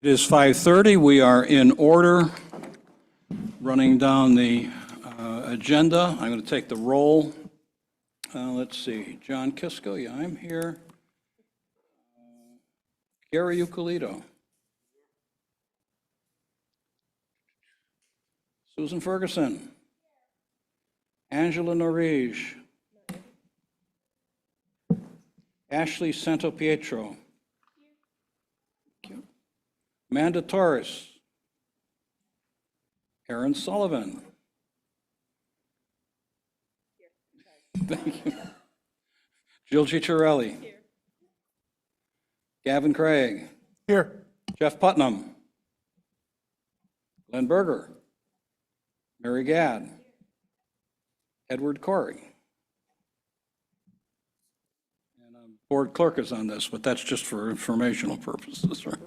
It is 5:30. We are in order, running down the agenda. I'm going to take the roll. Let's see. John Kisco, yeah, I'm here. Gary Eucalito. Susan Ferguson. Angela Norige. Ashley Santopietro. Amanda Torres. Aaron Sullivan. Thank you. Jill Cicciarelli. Here. Gavin Craig. Here. Jeff Putnam. Glenn Berger. Mary Gadd. Edward Corey. And board clerk is on this, but that's just for informational purposes, right?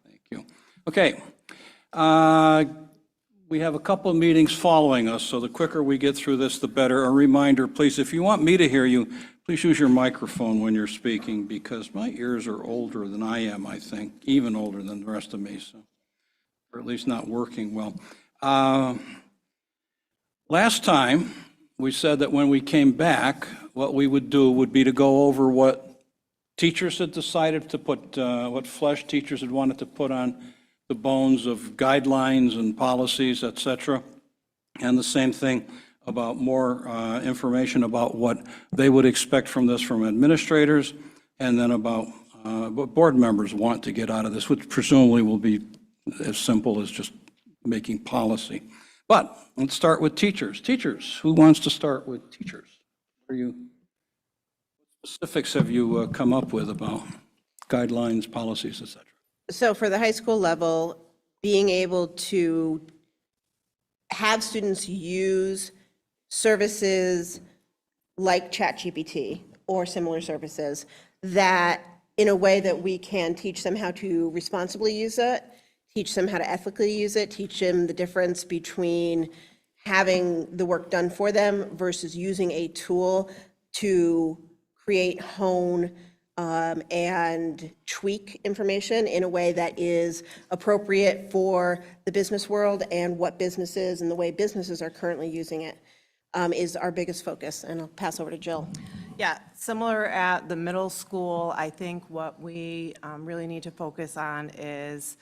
Thank you. Okay. We have a couple of meetings following us, so the quicker we get through this, the better. A reminder, please, if you want me to hear you, please use your microphone when you're speaking, because my ears are older than I am, I think, even older than the rest of me, so, or at least not working well. Last time, we said that when we came back, what we would do would be to go over what teachers had decided to put, what flesh teachers had wanted to put on the bones of guidelines and policies, et cetera. And the same thing about more information about what they would expect from this from administrators, and then about what board members want to get out of this, which presumably will be as simple as just making policy. But let's start with teachers. Teachers, who wants to start with teachers? What specifics have you come up with about guidelines, policies, et cetera? So for the high school level, being able to have students use services like ChatGPT or similar services that in a way that we can teach them how to responsibly use it, teach them how to ethically use it, teach them the difference between having the work done for them versus using a tool to create, hone, and tweak information in a way that is appropriate for the business world and what businesses and the way businesses are currently using it is our biggest focus. And I'll pass over to Jill. Yeah, similar at the middle school, I think what we really need to focus on is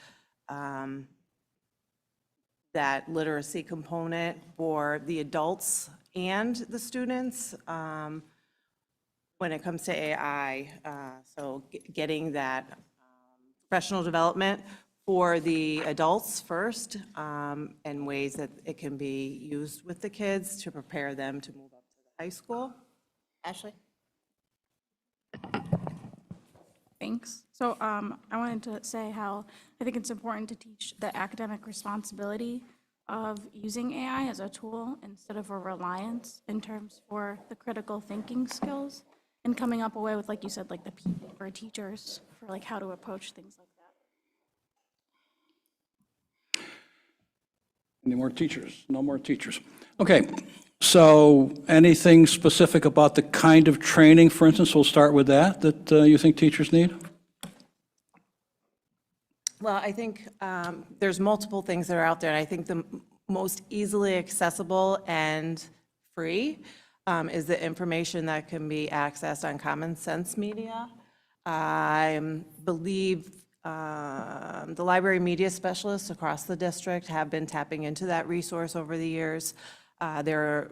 that literacy component for the adults and the students. When it comes to AI, so getting that professional development for the adults first, and ways that it can be used with the kids to prepare them to move up to the high school. Ashley? Thanks. So I wanted to say how I think it's important to teach the academic responsibility of using AI as a tool instead of a reliance in terms for the critical thinking skills. And coming up away with, like you said, like the people for teachers for like how to approach things like that. Any more teachers? No more teachers. Okay, so anything specific about the kind of training, for instance, we'll start with that you think teachers need? Well, I think there's multiple things that are out there, and I think the most easily accessible and free is the information that can be accessed on Common Sense Media. I believe the library media specialists across the district have been tapping into that resource over the years. There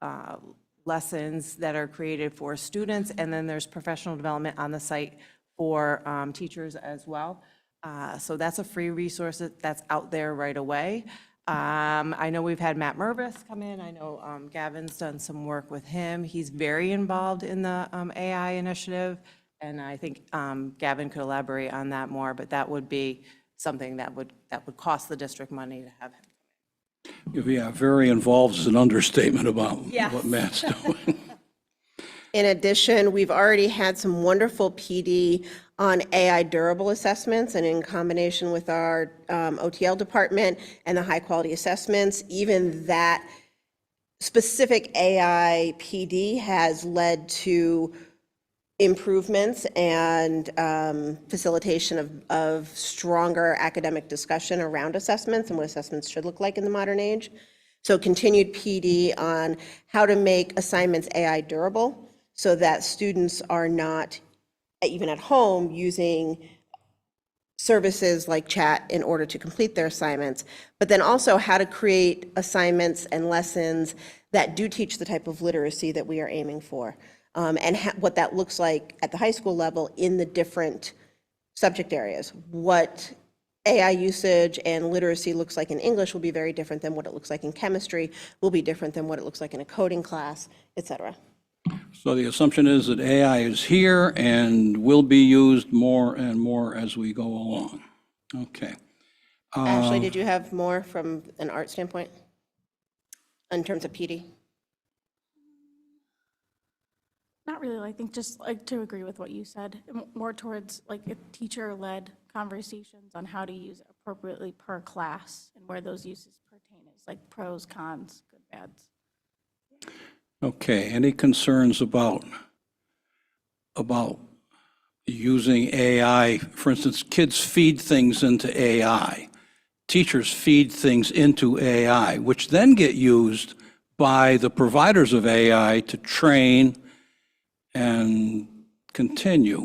are lessons that are created for students, and then there's professional development on the site for teachers as well. So that's a free resource that's out there right away. I know we've had Matt Mervis come in. I know Gavin's done some work with him. He's very involved in the AI initiative, and I think Gavin could elaborate on that more, but that would be something that would cost the district money to have him. Yeah, very involved is an understatement about Yes. what Matt's doing. In addition, we've already had some wonderful PD on AI durable assessments, and in combination with our OTL department and the high quality assessments, even that specific AI PD has led to improvements and facilitation of stronger academic discussion around assessments and what assessments should look like in the modern age. So continued PD on how to make assignments AI durable so that students are not, even at home, using services like chat in order to complete their assignments, but then also how to create assignments and lessons that do teach the type of literacy that we are aiming for, and what that looks like at the high school level in the different subject areas. What AI usage and literacy looks like in English will be very different than what it looks like in chemistry, will be different than what it looks like in a coding class, et cetera. So the assumption is that AI is here and will be used more and more as we go along. Okay. Ashley, did you have more from an art standpoint in terms of PD? Not really, I think just like to agree with what you said, more towards like a teacher-led conversations on how to use it appropriately per class and where those uses pertain is like pros, cons, good, bads. Okay, any concerns about using AI? For instance, kids feed things into AI. Teachers feed things into AI, which then get used by the providers of AI to train and continue.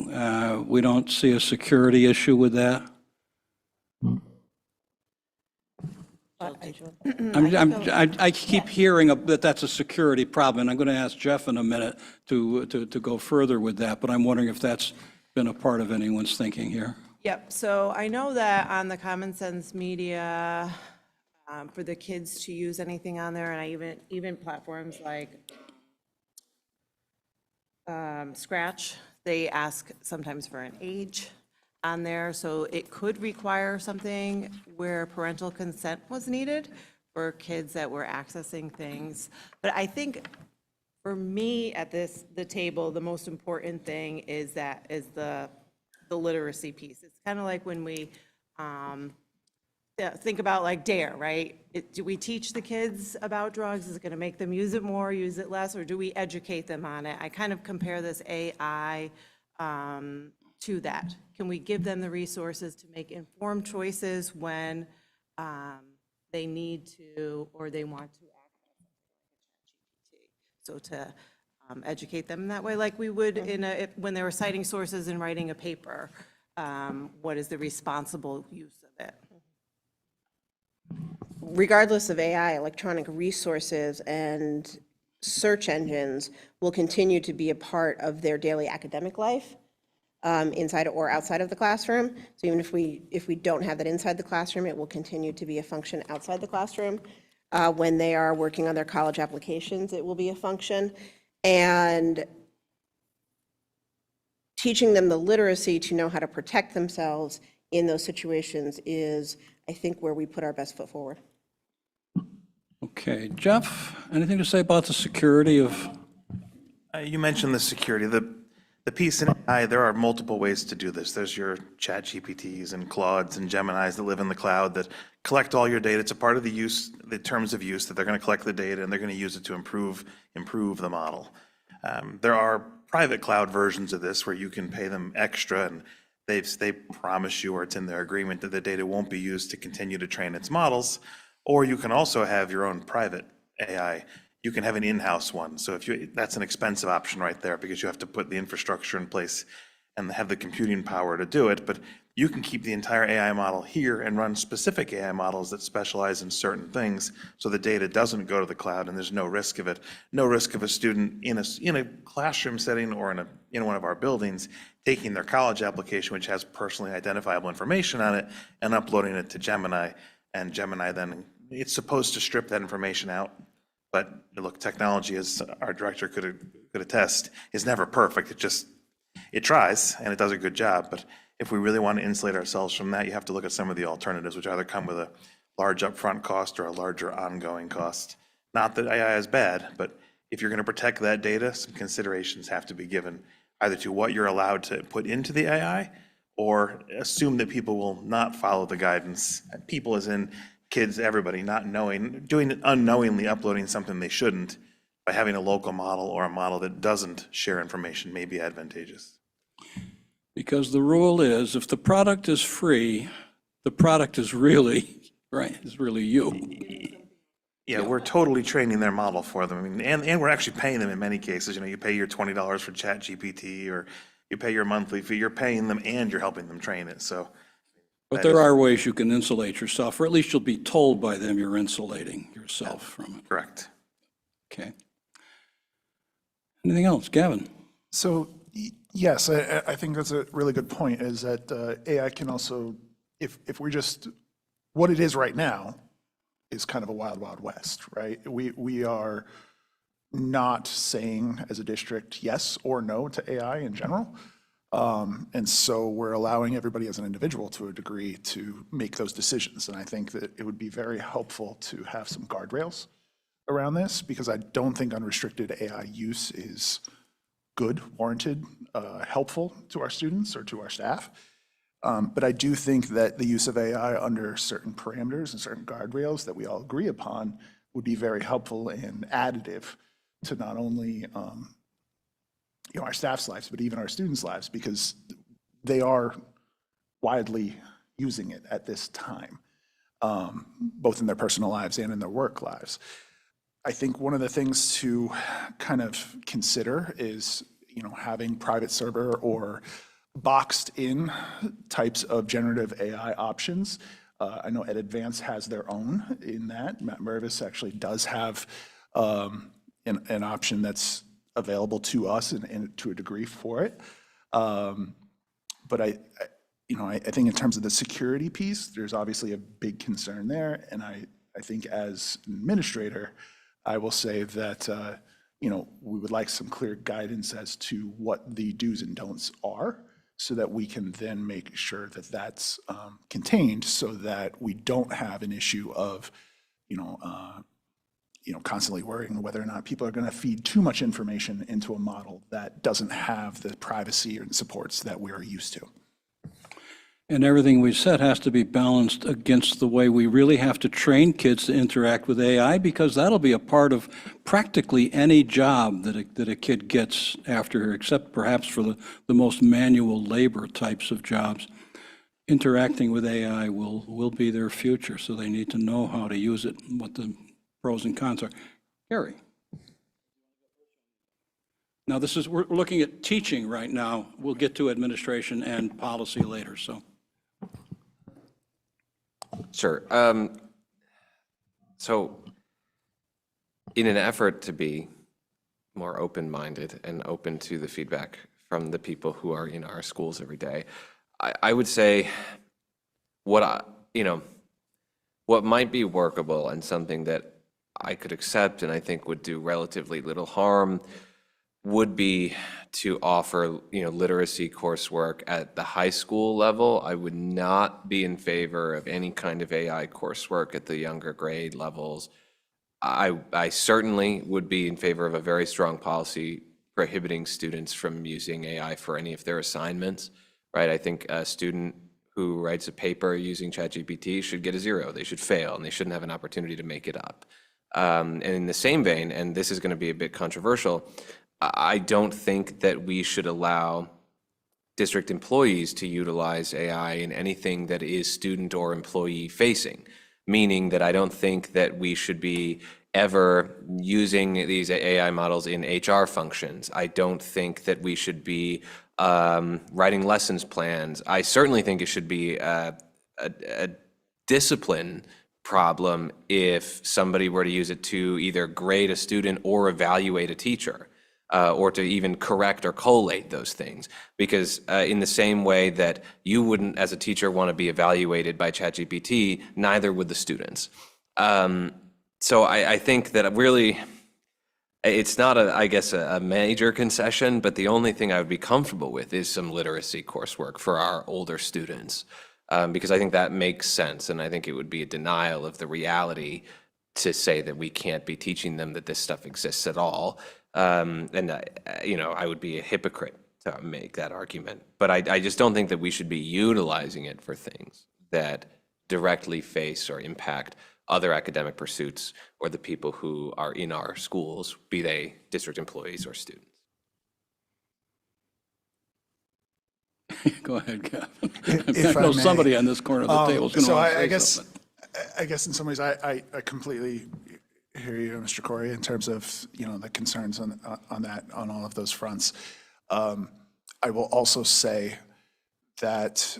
We don't see a security issue with that? I keep hearing that that's a security problem, and I'm going to ask Jeff in a minute to go further with that, but I'm wondering if that's been a part of anyone's thinking here. Yep, so I know that on the Common Sense Media, for the kids to use anything on there, and I even platforms like Scratch, they ask sometimes for an age on there, so it could require something where parental consent was needed for kids that were accessing things. But I think for me at the table, the most important thing is the literacy piece. It's kind of like when we think about like DARE, right? Do we teach the kids about drugs? Is it going to make them use it more, use it less, or do we educate them on it? I kind of compare this AI to that. Can we give them the resources to make informed choices when they need to or they want to access GPT? So to educate them in that way, like we would when they were citing sources and writing a paper, what is the responsible use of it? Regardless of AI, electronic resources and search engines will continue to be a part of their daily academic life, inside or outside of the classroom. So even if we don't have that inside the classroom, it will continue to be a function outside the classroom. When they are working on their college applications, it will be a function. And teaching them the literacy to know how to protect themselves in those situations is, I think, where we put our best foot forward. Okay, Jeff, anything to say about the security of? You mentioned the security. The piece in AI, there are multiple ways to do this. There's your chat GPTs and Claudes and Geminis that live in the cloud that collect all your data. It's a part of the terms of use that they're going to collect the data and they're going to use it to improve the model. There are private cloud versions of this where you can pay them extra and they promise you, or it's in their agreement, that the data won't be used to continue to train its models. Or you can also have your own private AI. You can have an in-house one. So that's an expensive option right there because you have to put the infrastructure in place and have the computing power to do it. But you can keep the entire AI model here and run specific AI models that specialize in certain things so the data doesn't go to the cloud and there's no risk of it. No risk of a student in a classroom setting or in one of our buildings taking their college application, which has personally identifiable information on it, and uploading it to Gemini. And Gemini then, it's supposed to strip that information out. But look, technology, as our director could attest, is never perfect. It tries and it does a good job. But if we really want to insulate ourselves from that, you have to look at some of the alternatives, which either come with a large upfront cost or a larger ongoing cost. Not that AI is bad, but if you're going to protect that data, some considerations have to be given either to what you're allowed to put into the AI or assume that people will not follow the guidance. People as in kids, everybody, not knowing, doing it unknowingly, uploading something they shouldn't, by having a local model or a model that doesn't share information may be advantageous. Because the rule is, if the product is free, the product is really, right, is really you. Yeah, we're totally training their model for them. I mean, and we're actually paying them in many cases. You know, you pay your $20 for ChatGPT, or you pay your monthly fee, you're paying them and you're helping them train it, so. But there are ways you can insulate yourself, or at least you'll be told by them you're insulating yourself from it. Correct. Okay. Anything else? Gavin? So, yes, I think that's a really good point, is that AI can also, if we're just, what it is right now is kind of a wild, wild west, right? We are not saying as a district yes or no to AI in general. And so we're allowing everybody as an individual to a degree to make those decisions. And I think that it would be very helpful to have some guardrails around this, because I don't think unrestricted AI use is good, warranted, helpful to our students or to our staff. But I do think that the use of AI under certain parameters and certain guardrails that we all agree upon would be very helpful and additive to not only our staff's lives, but even our students' lives, because they are widely using it at this time, both in their personal lives and in their work lives. I think one of the things to kind of consider is, having private server or boxed in types of generative AI options. I know EdAdvance has their own in that. Matt Mervis actually does have an option that's available to us and to a degree for it. But I think in terms of the security piece, there's obviously a big concern there. And I think as an administrator, I will say that, we would like some clear guidance as to what the do's and don'ts are, so that we can then make sure that that's contained, so that we don't have an issue of, constantly worrying whether or not people are going to feed too much information into a model that doesn't have the privacy and supports that we're used to. And everything we said has to be balanced against the way we really have to train kids to interact with AI, because that'll be a part of practically any job that a kid gets after, except perhaps for the most manual labor types of jobs. Interacting with AI will be their future, so they need to know how to use it, what the pros and cons are. Gary? Now, we're looking at teaching right now. We'll get to administration and policy later, so. Sure. So in an effort to be more open-minded and open to the feedback from the people who are in our schools every day, I would say what might be workable and something that I could accept and I think would do relatively little harm would be to offer, literacy coursework at the high school level. I would not be in favor of any kind of AI coursework at the younger grade levels. I certainly would be in favor of a very strong policy prohibiting students from using AI for any of their assignments, right? I think a student who writes a paper using ChatGPT should get a 0. They should fail, and they shouldn't have an opportunity to make it up. And in the same vein, and this is going to be a bit controversial, I don't think that we should allow district employees to utilize AI in anything that is student or employee facing, meaning that I don't think that we should be ever using these AI models in HR functions. I don't think that we should be writing lessons plans. I certainly think it should be a discipline problem if somebody were to use it to either grade a student or evaluate a teacher. Or to even correct or collate those things. Because in the same way that you wouldn't, as a teacher, want to be evaluated by ChatGPT, neither would the students. So I think that really, it's not, a major concession, but the only thing I would be comfortable with is some literacy coursework for our older students. Because I think that makes sense, and I think it would be a denial of the reality to say that we can't be teaching them that this stuff exists at all. I would be a hypocrite to make that argument. But I just don't think that we should be utilizing it for things that directly face or impact other academic pursuits or the people who are in our schools, be they district employees or students. Go ahead, Kevin. If I I know may. somebody on this corner of the table is going to So want to I say guess, something. I guess in some ways, I completely hear you, Mr. Corey, in terms of, the concerns on that, on all of those fronts. I will also say that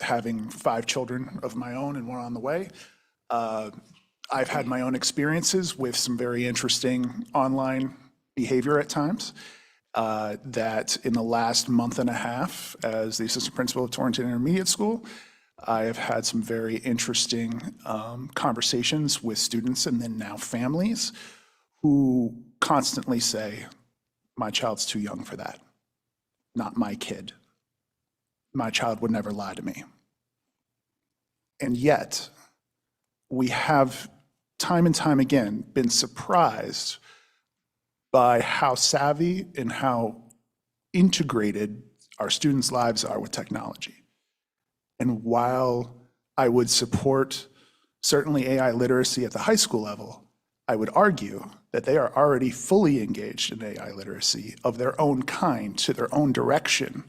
having 5 children of my own and one on the way, I've had my own experiences with some very interesting online behavior at times. That in the last month and a half, as the assistant principal of Torrington Intermediate School, I have had some very interesting conversations with students and then now families who constantly say, my child's too young for that. Not my kid. My child would never lie to me. And yet, we have time and time again been surprised by how savvy and how integrated our students' lives are with technology. And while I would support certainly AI literacy at the high school level, I would argue that they are already fully engaged in AI literacy of their own kind, to their own direction,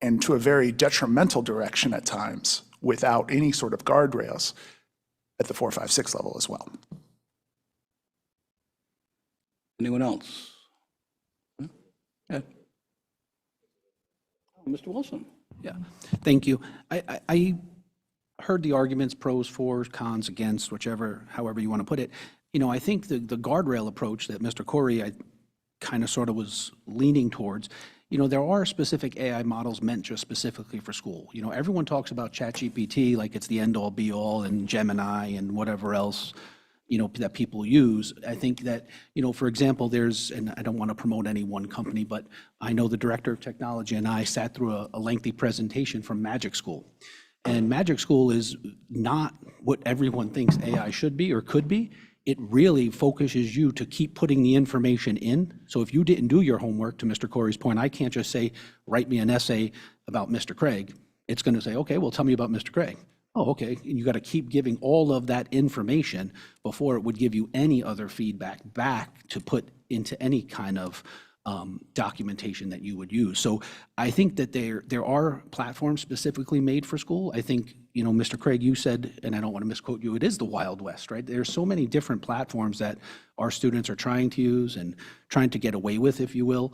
and to a very detrimental direction at times, without any sort of guardrails at the 4, 5, 6 level as well. Anyone else? Yeah. Oh, Mr. Wilson? Yeah, thank you. I heard the arguments, pros, for, cons, against, however you want to put it. I think the guardrail approach that Mr. Corey, I kind of sort of was leaning towards, there are specific AI models meant just specifically for school. Everyone talks about ChatGPT like it's the end-all be-all, and Gemini and whatever else, that people use. I think that, for example, and I don't want to promote any one company, but I know the director of technology and I sat through a lengthy presentation from Magic School. And Magic School is not what everyone thinks AI should be or could be. It really focuses you to keep putting the information in. So if you didn't do your homework, to Mr. Corey's point, I can't just say, write me an essay about Mr. Craig. It's going to say, okay, well, tell me about Mr. Craig. Oh, okay. And you got to keep giving all of that information before it would give you any other feedback back to put into any kind of documentation that you would use. So I think that there are platforms specifically made for school. I think, Mr. Craig, you said, and I don't want to misquote you, it is the Wild West, right? There's so many different platforms that our students are trying to use and trying to get away with, if you will.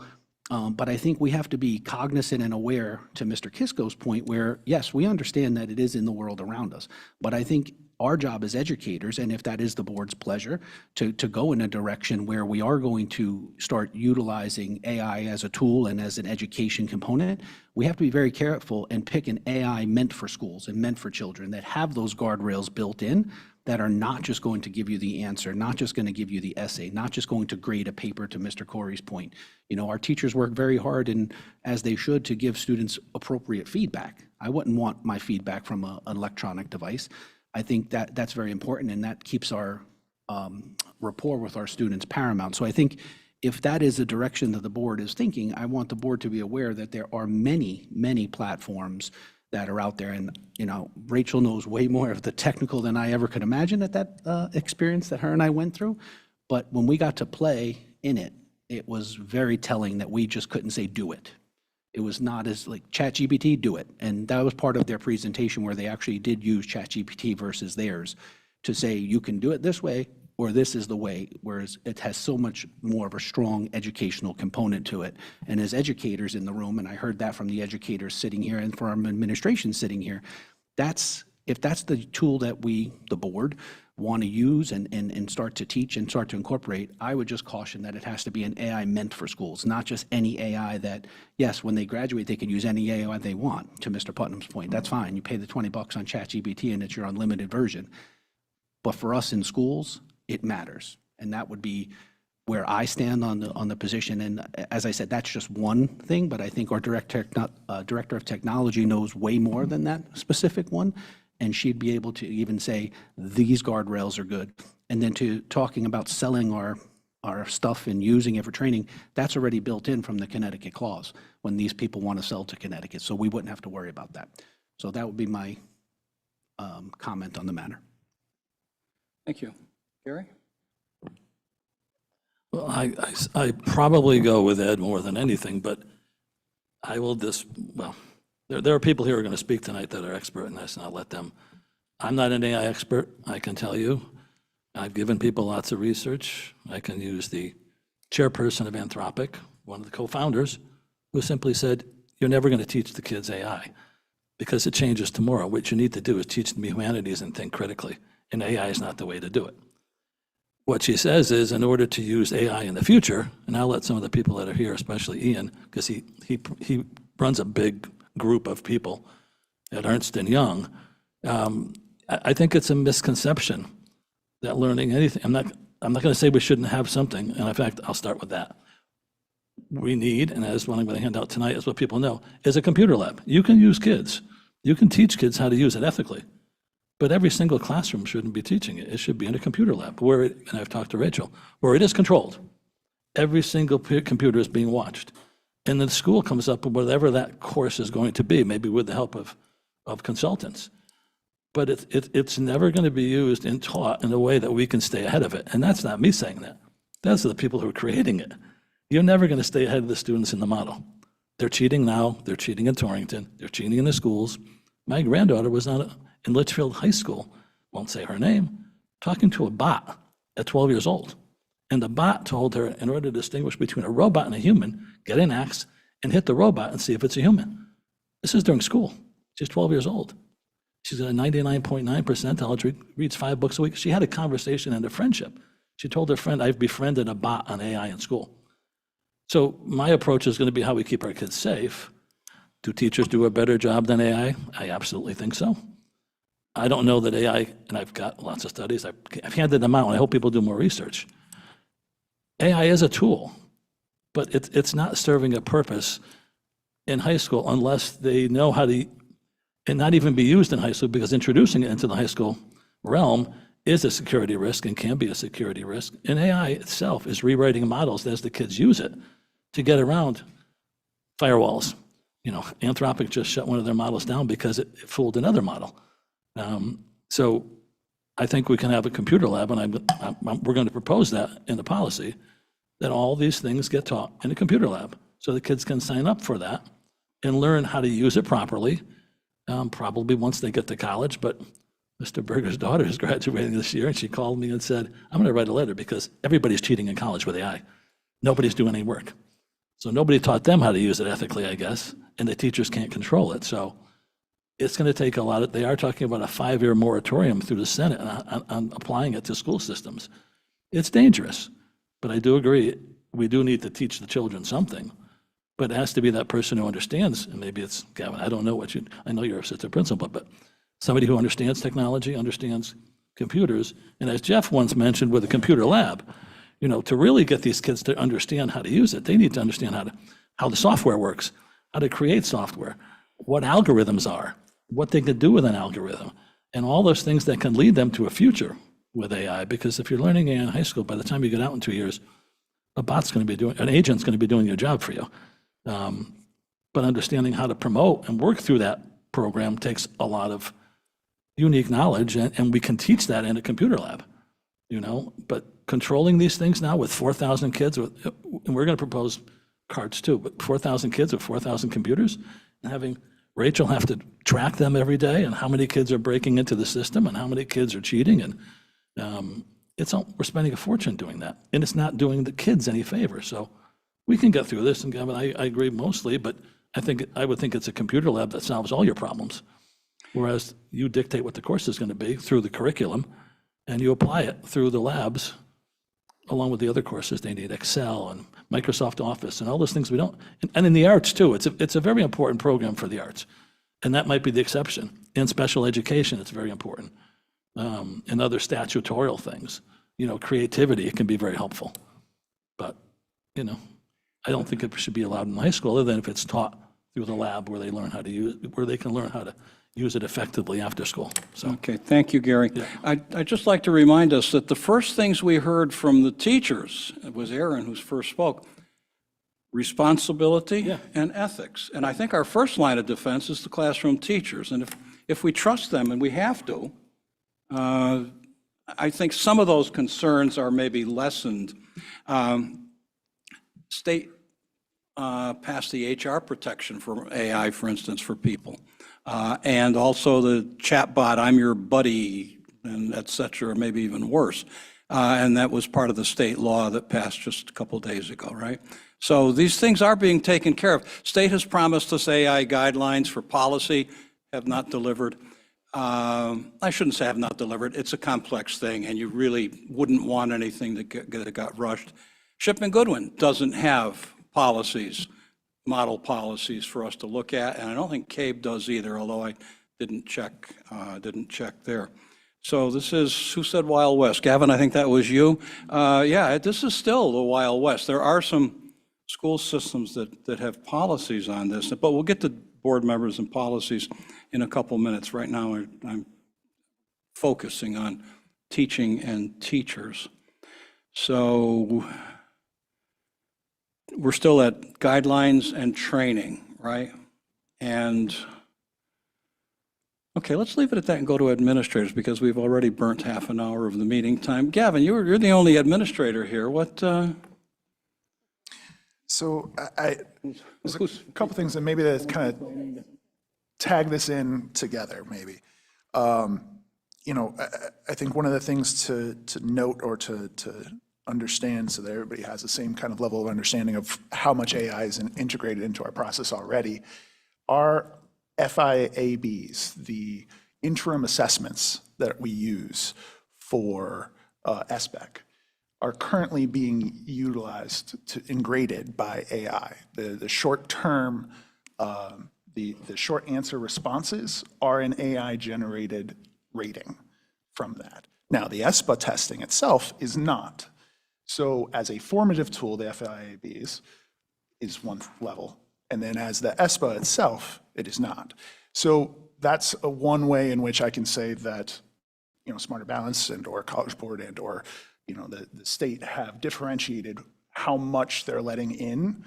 But I think we have to be cognizant and aware, to Mr. Kisco's point, where, yes, we understand that it is in the world around us. But I think our job as educators, and if that is the board's pleasure, to go in a direction where we are going to start utilizing AI as a tool and as an education component, we have to be very careful and pick an AI meant for schools and meant for children that have those guardrails built in, that are not just going to give you the answer, not just going to give you the essay, not just going to grade a paper, to Mr. Corey's point. Our teachers work very hard, and as they should, to give students appropriate feedback. I wouldn't want my feedback from an electronic device. I think that that's very important, and that keeps our rapport with our students paramount. So I think if that is the direction that the board is thinking, I want the board to be aware that there are many, many platforms that are out there. And, Rachel knows way more of the technical than I ever could imagine at that experience that her and I went through. But when we got to play in it, it was very telling that we just couldn't say, do it. It was not as like ChatGPT, do it. And that was part of their presentation, where they actually did use ChatGPT versus theirs to say, you can do it this way, or this is the way, whereas it has so much more of a strong educational component to it. And as educators in the room, and I heard that from the educators sitting here and from administration sitting here, if that's the tool that we, the board, want to use and start to teach and start to incorporate, I would just caution that it has to be an AI meant for schools, not just any AI that, yes, when they graduate, they can use any AI they want, to Mr. Putnam's point. That's fine. You pay the $20 on ChatGPT and it's your unlimited version. But for us in schools, it matters. And that would be where I stand on the position. And as I said, that's just one thing, but I think our director of technology knows way more than that specific one. And she'd be able to even say, these guardrails are good. And then to talking about selling our stuff and using it for training, that's already built in from the Connecticut clause when these people want to sell to Connecticut. So we wouldn't have to worry about that. So that would be my comment on the matter. Thank you. Gary? Well, I probably go with Ed more than anything, but I will well, there are people here who are going to speak tonight that are expert in this, and I'll let them. I'm not an AI expert, I can tell you. I've given people lots of research. I can use the chairperson of Anthropic, one of the co-founders, who simply said, you're never going to teach the kids AI because it changes tomorrow. What you need to do is teach them humanities and think critically, and AI is not the way to do it. What she says is, in order to use AI in the future, and I'll let some of the people that are here, especially Ian, because he runs a big group of people at Ernst & Young, I think it's a misconception that learning anything, I'm not going to say we shouldn't have something, and in fact, I'll start with that. We need, and as what I'm going to hand out tonight is what people know, is a computer lab. You can use kids. You can teach kids how to use it ethically. But every single classroom shouldn't be teaching it. It should be in a computer lab where it, and I've talked to Rachel, where it is controlled. Every single computer is being watched. And then the school comes up with whatever that course is going to be, maybe with the help of consultants. But it's never going to be used and taught in a way that we can stay ahead of it. And that's not me saying that. That's the people who are creating it. You're never going to stay ahead of the students in the model. They're cheating now. They're cheating in Torrington. They're cheating in the schools. My granddaughter was in Litchfield High School, won't say her name, talking to a bot at 12 years old. And the bot told her, in order to distinguish between a robot and a human, get an axe and hit the robot and see if it's a human. This is during school. She's 12 years old. She's got a 99.9 percentile, reads 5 books a week. She had a conversation and a friendship. She told her friend, I've befriended a bot on AI in school. So my approach is going to be how we keep our kids safe. Do teachers do a better job than AI? I absolutely think so. I don't know that AI, and I've got lots of studies, I've handed them out, and I hope people do more research. AI is a tool, but it's not serving a purpose in high school unless they know how to, and not even be used in high school, because introducing it into the high school realm is a security risk and can be a security risk. And AI itself is rewriting models as the kids use it to get around firewalls. You know, Anthropic just shut one of their models down because it fooled another model. So I think we can have a computer lab, and we're going to propose that in the policy, that all these things get taught in a computer lab, so the kids can sign up for that and learn how to use it properly, probably once they get to college. But Mr. Berger's daughter is graduating this year, and she called me and said, I'm going to write a letter because everybody's cheating in college with AI. Nobody's doing any work. So nobody taught them how to use it ethically, I guess, and the teachers can't control it. So it's going to take a lot of, they are talking about a 5-year moratorium through the Senate on applying it to school systems. It's dangerous, but I do agree, we do need to teach the children something, but it has to be that person who understands, and maybe it's, Gavin, I don't know I know you're a assistant principal, but somebody who understands technology, understands computers, and as Jeff once mentioned with a computer lab, you know, to really get these kids to understand how to use it, they need to understand how the software works, how to create software, what algorithms are, what they can do with an algorithm, and all those things that can lead them to a future with AI. Because if you're learning AI in high school, by the time you get out in 2 years, an agent's going to be doing your job for you. But understanding how to promote and work through that program takes a lot of unique knowledge, and we can teach that in a computer lab, you know. But controlling these things now with 4,000 kids, and we're going to propose cards too, but 4,000 kids with 4,000 computers, and having Rachel have to track them every day, and how many kids are breaking into the system, and how many kids are cheating, and we're spending a fortune doing that, and it's not doing the kids any favor. So we can get through this, and Gavin, I agree mostly, but I would think it's a computer lab that solves all your problems, whereas you dictate what the course is going to be through the curriculum, and you apply it through the labs, along with the other courses. They need Excel and Microsoft Office and all those things we don't, and in the arts too. It's a very important program for the arts, and that might be the exception. In special education, it's very important. And other statutorial things, you know, creativity, it can be very helpful. But, you know, I don't think it should be allowed in high school, other than if it's taught through the lab where they learn how to where they can learn how to use it effectively after school. So. Okay, thank you, Gary. Yeah. I'd just like to remind us that the first things we heard from the teachers, it was Aaron who first spoke, responsibility and ethics. And I think our first line of defense is the classroom teachers. And if we trust them, and we have to, I think some of those concerns are maybe lessened. State passed the HR protection for AI, for instance, for people. And also the chatbot, I'm your buddy, and et cetera, maybe even worse. And that was part of the state law that passed just a couple days ago, right? So these things are being taken care of. State has promised us AI guidelines for policy, have not delivered. I shouldn't say have not delivered. It's a complex thing, and you really wouldn't want anything that got rushed. Shipman Goodwin doesn't have policies, model policies for us to look at, and I don't think CABE does either, although I didn't check there. So this is, who said Wild West? Gavin, I think that was you. Yeah, this is still the Wild West. There are some school systems that have policies on this, but we'll get to board members and policies in a couple minutes. Right now, I'm focusing on teaching and teachers. So we're still at guidelines and training, right? And, okay, let's leave it at that and go to administrators because we've already burnt half an hour of the meeting time. Gavin, you're the only administrator here. What? So there's a couple things that maybe that kind of tag this in together, maybe. You know, I think one of the things to note or to understand so that everybody has the same kind of level of understanding of how much AI is integrated into our process already, are FIABs, the interim assessments that we use for SBEC, are currently being utilized and graded by AI. The short-term, the short answer responses are an AI-generated rating from that. Now, the ESPA testing itself is not. So as a formative tool, the FIABs is one level, and then as the ESPA itself, it is not. So that's one way in which I can say that, you know, Smarter Balance and or College Board and or, you know, the state have differentiated how much they're letting in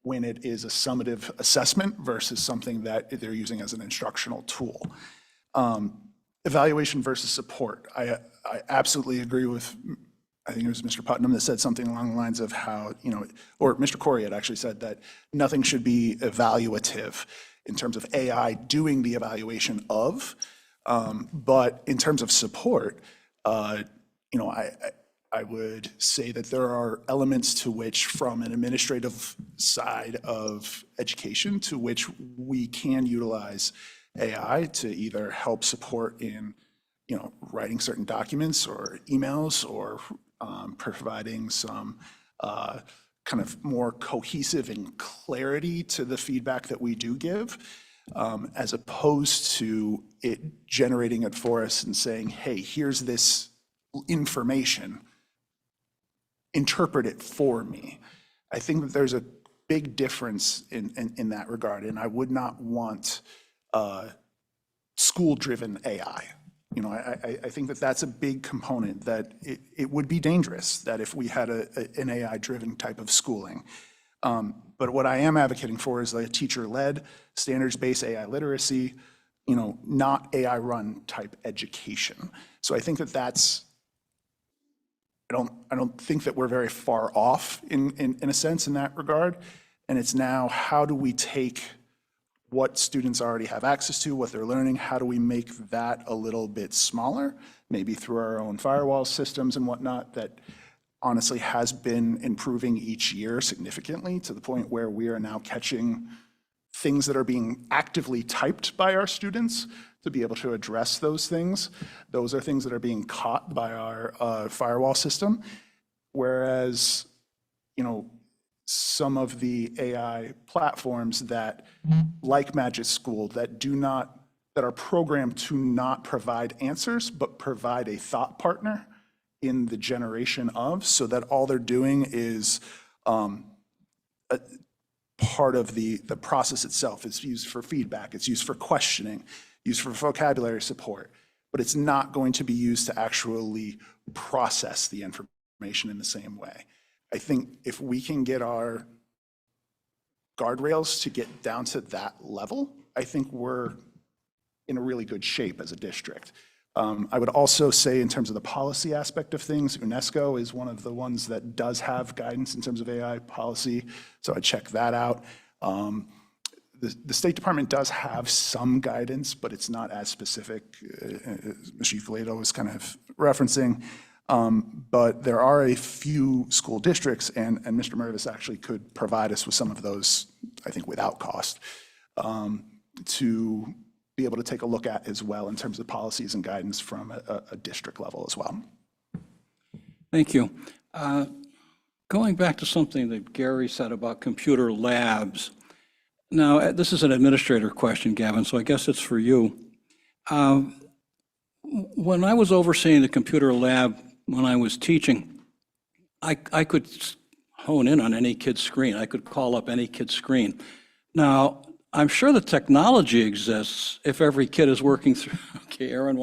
when it is a summative assessment versus something that they're using as an instructional tool. Evaluation versus support. I absolutely agree with, I think it was Mr. Putnam that said something along the lines of how, you know, or Mr. Corey had actually said that nothing should be evaluative in terms of AI doing the evaluation of, but in terms of support, you know, I would say that there are elements to which from an administrative side of education to which we can utilize AI to either help support in, you know, writing certain documents or emails or providing some kind of more cohesive and clarity to the feedback that we do give, as opposed to it generating it for us and saying, hey, here's this information, interpret it for me. I think that there's a big difference in that regard, and I would not want school-driven AI. You know, I think that that's a big component, that it would be dangerous that if we had an AI-driven type of schooling. But what I am advocating for is like a teacher-led, standards-based AI literacy, you know, not AI-run type education. So I think that that's, I don't think that we're very far off in a sense in that regard. And it's now, how do we take what students already have access to, what they're learning, how do we make that a little bit smaller, maybe through our own firewall systems and whatnot, that honestly has been improving each year significantly to the point where we are now catching things that are being actively typed by our students to be able to address those things. Those are things that are being caught by our firewall system. Whereas, you know, some of the AI platforms that, like Magic School, that are programmed to not provide answers, but provide a thought partner in the generation of, so that all they're doing is part of the process itself. It's used for feedback, it's used for questioning, used for vocabulary support, but it's not going to be used to actually process the information in the same way. I think if we can get our guardrails to get down to that level, I think we're in a really good shape as a district. I would also say in terms of the policy aspect of things, UNESCO is one of the ones that does have guidance in terms of AI policy, so I checked that out. The State Department does have some guidance, but it's not as specific, as Ms. Euclid was kind of referencing. But there are a few school districts, and Mr. Mervis actually could provide us with some of those, I think, without cost, to be able to take a look at as well in terms of policies and guidance from a district level as well. Thank you. Going back to something that Gary said about computer labs. Now, this is an administrator question, Gavin, so I guess it's for you. When I was overseeing the computer lab when I was teaching, I could hone in on any kid's screen. I could call up any kid's screen. Now, I'm sure the technology exists if every kid is working through. Okay, Aaron,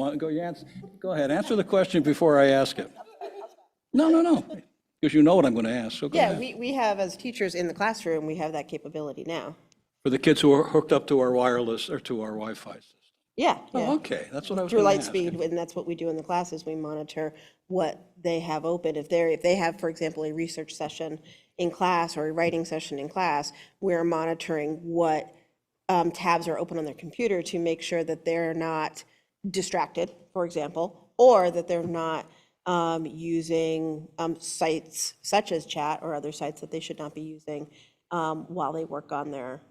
go ahead, answer the question before I ask it. No, because you know what I'm going to ask, so go Yeah, ahead. we have, as teachers in the classroom, we have that capability now. For the kids who are hooked up to our wireless or to our Wi-Fi system. Yeah, yeah. Oh, okay, that's what I was Through going to ask. Lightspeed, and that's what we do in the classes. We monitor what they have open. If they have, for example, a research session in class or a writing session in class, we're monitoring what tabs are open on their computer to make sure that they're not distracted, for example, or that they're not using sites such as chat or other sites that they should not be using while they work on their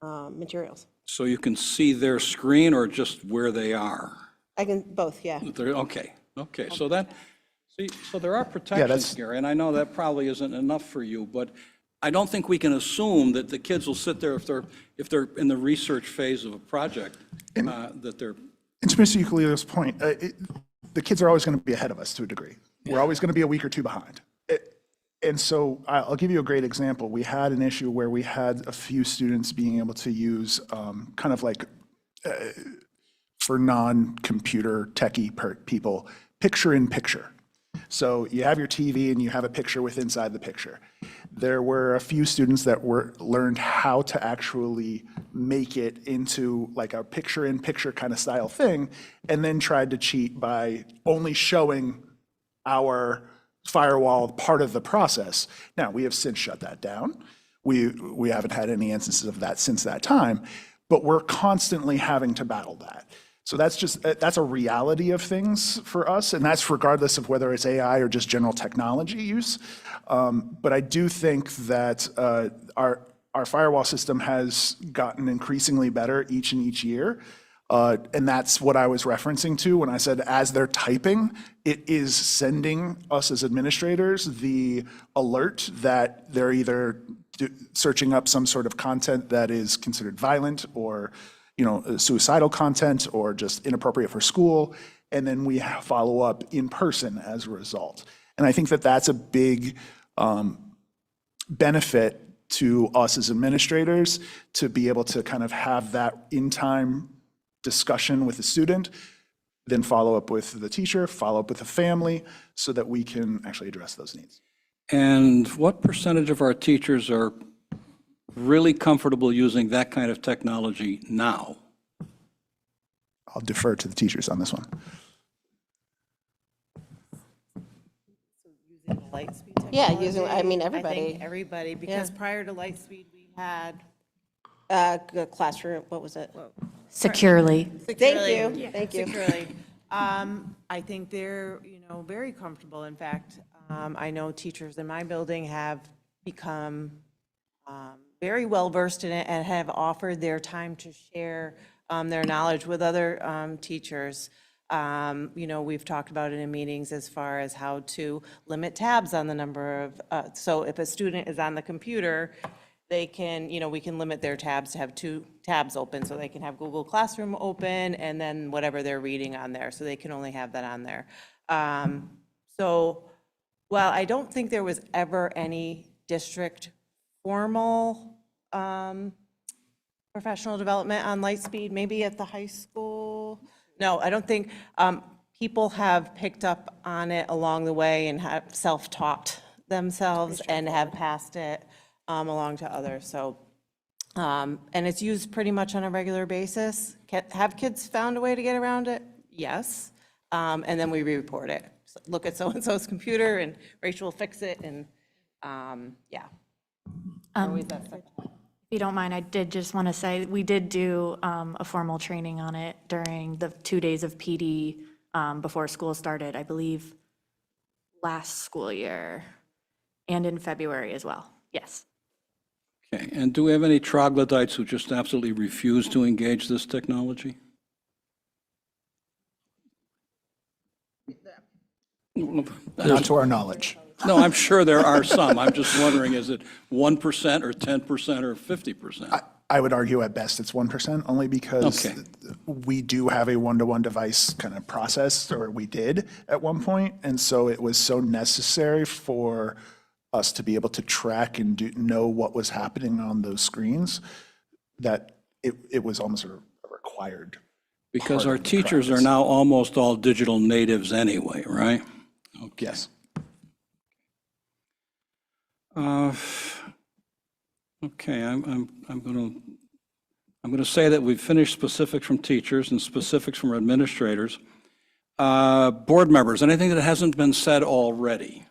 materials. So you can see their screen or just where they are? I can, both, yeah. Okay, so so there are protections, Gary, and I know that probably isn't enough for you, but I don't think we can assume that the kids will sit there if they're in the research phase of a project, that they're. And to Mr. Euclid's point, the kids are always going to be ahead of us to a degree. We're always going to be a week or two behind. And so I'll give you a great example. We had an issue where we had a few students being able to use kind of like for non-computer techie people, picture-in-picture. So you have your TV and you have a picture with inside the picture. There were a few students that learned how to actually make it into like a picture-in-picture kind of style thing, and then tried to cheat by only showing our firewall part of the process. Now, we have since shut that down. We haven't had any instances of that since that time, but we're constantly having to battle that. So that's a reality of things for us, and that's regardless of whether it's AI or just general technology use. But I do think that our firewall system has gotten increasingly better each year. And that's what I was referencing to when I said as they're typing, it is sending us as administrators the alert that they're either searching up some sort of content that is considered violent or suicidal content or just inappropriate for school, and then we follow up in person as a result. And I think that that's a big benefit to us as administrators to be able to kind of have that in-time discussion with the student, then follow up with the teacher, follow up with the family, so that we can actually address those needs. And what percentage of our teachers are really comfortable using that kind of technology now? I'll defer to the teachers on this one. Yeah, using, I mean, I everybody. think everybody, because prior to Lightspeed, we had. Classroom, what was it? Securely. Thank you, thank you. Securely. I think they're, very comfortable. In fact, I know teachers in my building have become very well-versed in it and have offered their time to share their knowledge with other teachers. We've talked about it in meetings as far as how to limit tabs on the number of, so if a student is on the computer, they can, we can limit their tabs to have 2 tabs open, so they can have Google Classroom open and then whatever they're reading on there, so they can only have that on there. So while I don't think there was ever any district formal professional development on Lightspeed, maybe at the high school. No, I don't think, people have picked up on it along the way and have self-taught themselves and have passed it along to others, so, and it's used pretty much on a regular basis. Have kids found a way to get around it? Yes. and then we re-report it. So look at so-and-so's computer, and Rachel will fix it, and, yeah. Always that stuff. If you don't mind, I did just want to say, we did do a formal training on it during the 2 days of PD before school started, I believe, last school year, and in February as well. Yes. Okay, and do we have any troglodytes who just absolutely refuse to engage this technology? Not to our knowledge. No, I'm sure there are some. I'm just wondering, is it 1% or 10% or 50%? I would argue at best it's 1%, only because Okay. we do have a one-to-one device kind of process, or we did at one point, and so it was so necessary for us to be able to track and know what was happening on those screens that it was almost a required. Because part our of the teachers are practice. now almost all digital natives anyway, right? Okay. Yes. Okay, I'm going to say that we've finished specifics from teachers and specifics from administrators. Board members, anything that hasn't been said already?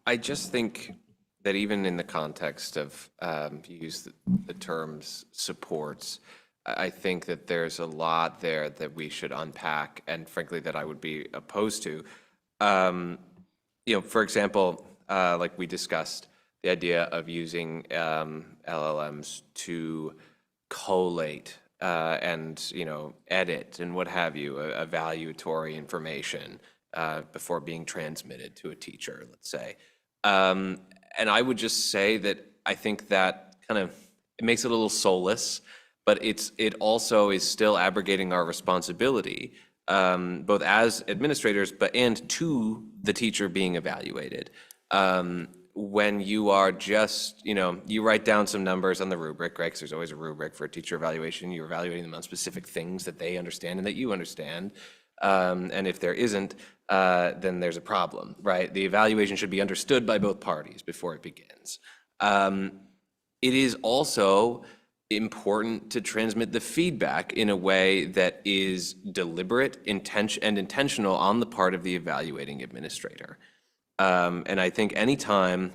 I just think that even in the context of, you use the terms supports, I think that there's a lot there that we should unpack, and frankly, that I would be opposed to. For example, like we discussed, the idea of using LLMs to collate and, edit and what have you, evaluatory information before being transmitted to a teacher, let's say. And I would just say that I think that it makes it a little soulless, but it also is still abrogating our responsibility, both as administrators, and to the teacher being evaluated. When you are just, you write down some numbers on the rubric, right? Because there's always a rubric for a teacher evaluation. You're evaluating them on specific things that they understand and that you understand. And if there isn't, then there's a problem, right? The evaluation should be understood by both parties before it begins. It is also important to transmit the feedback in a way that is deliberate, intentional on the part of the evaluating administrator. And I think anytime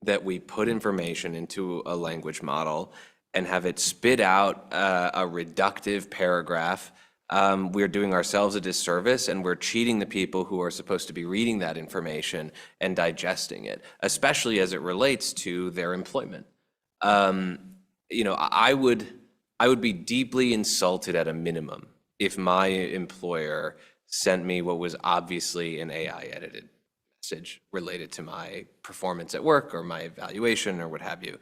that we put information into a language model and have it spit out a reductive paragraph, we're doing ourselves a disservice, and we're cheating the people who are supposed to be reading that information and digesting it, especially as it relates to their employment. I would be deeply insulted at a minimum if my employer sent me what was obviously an AI-edited message related to my performance at work or my evaluation or what have you.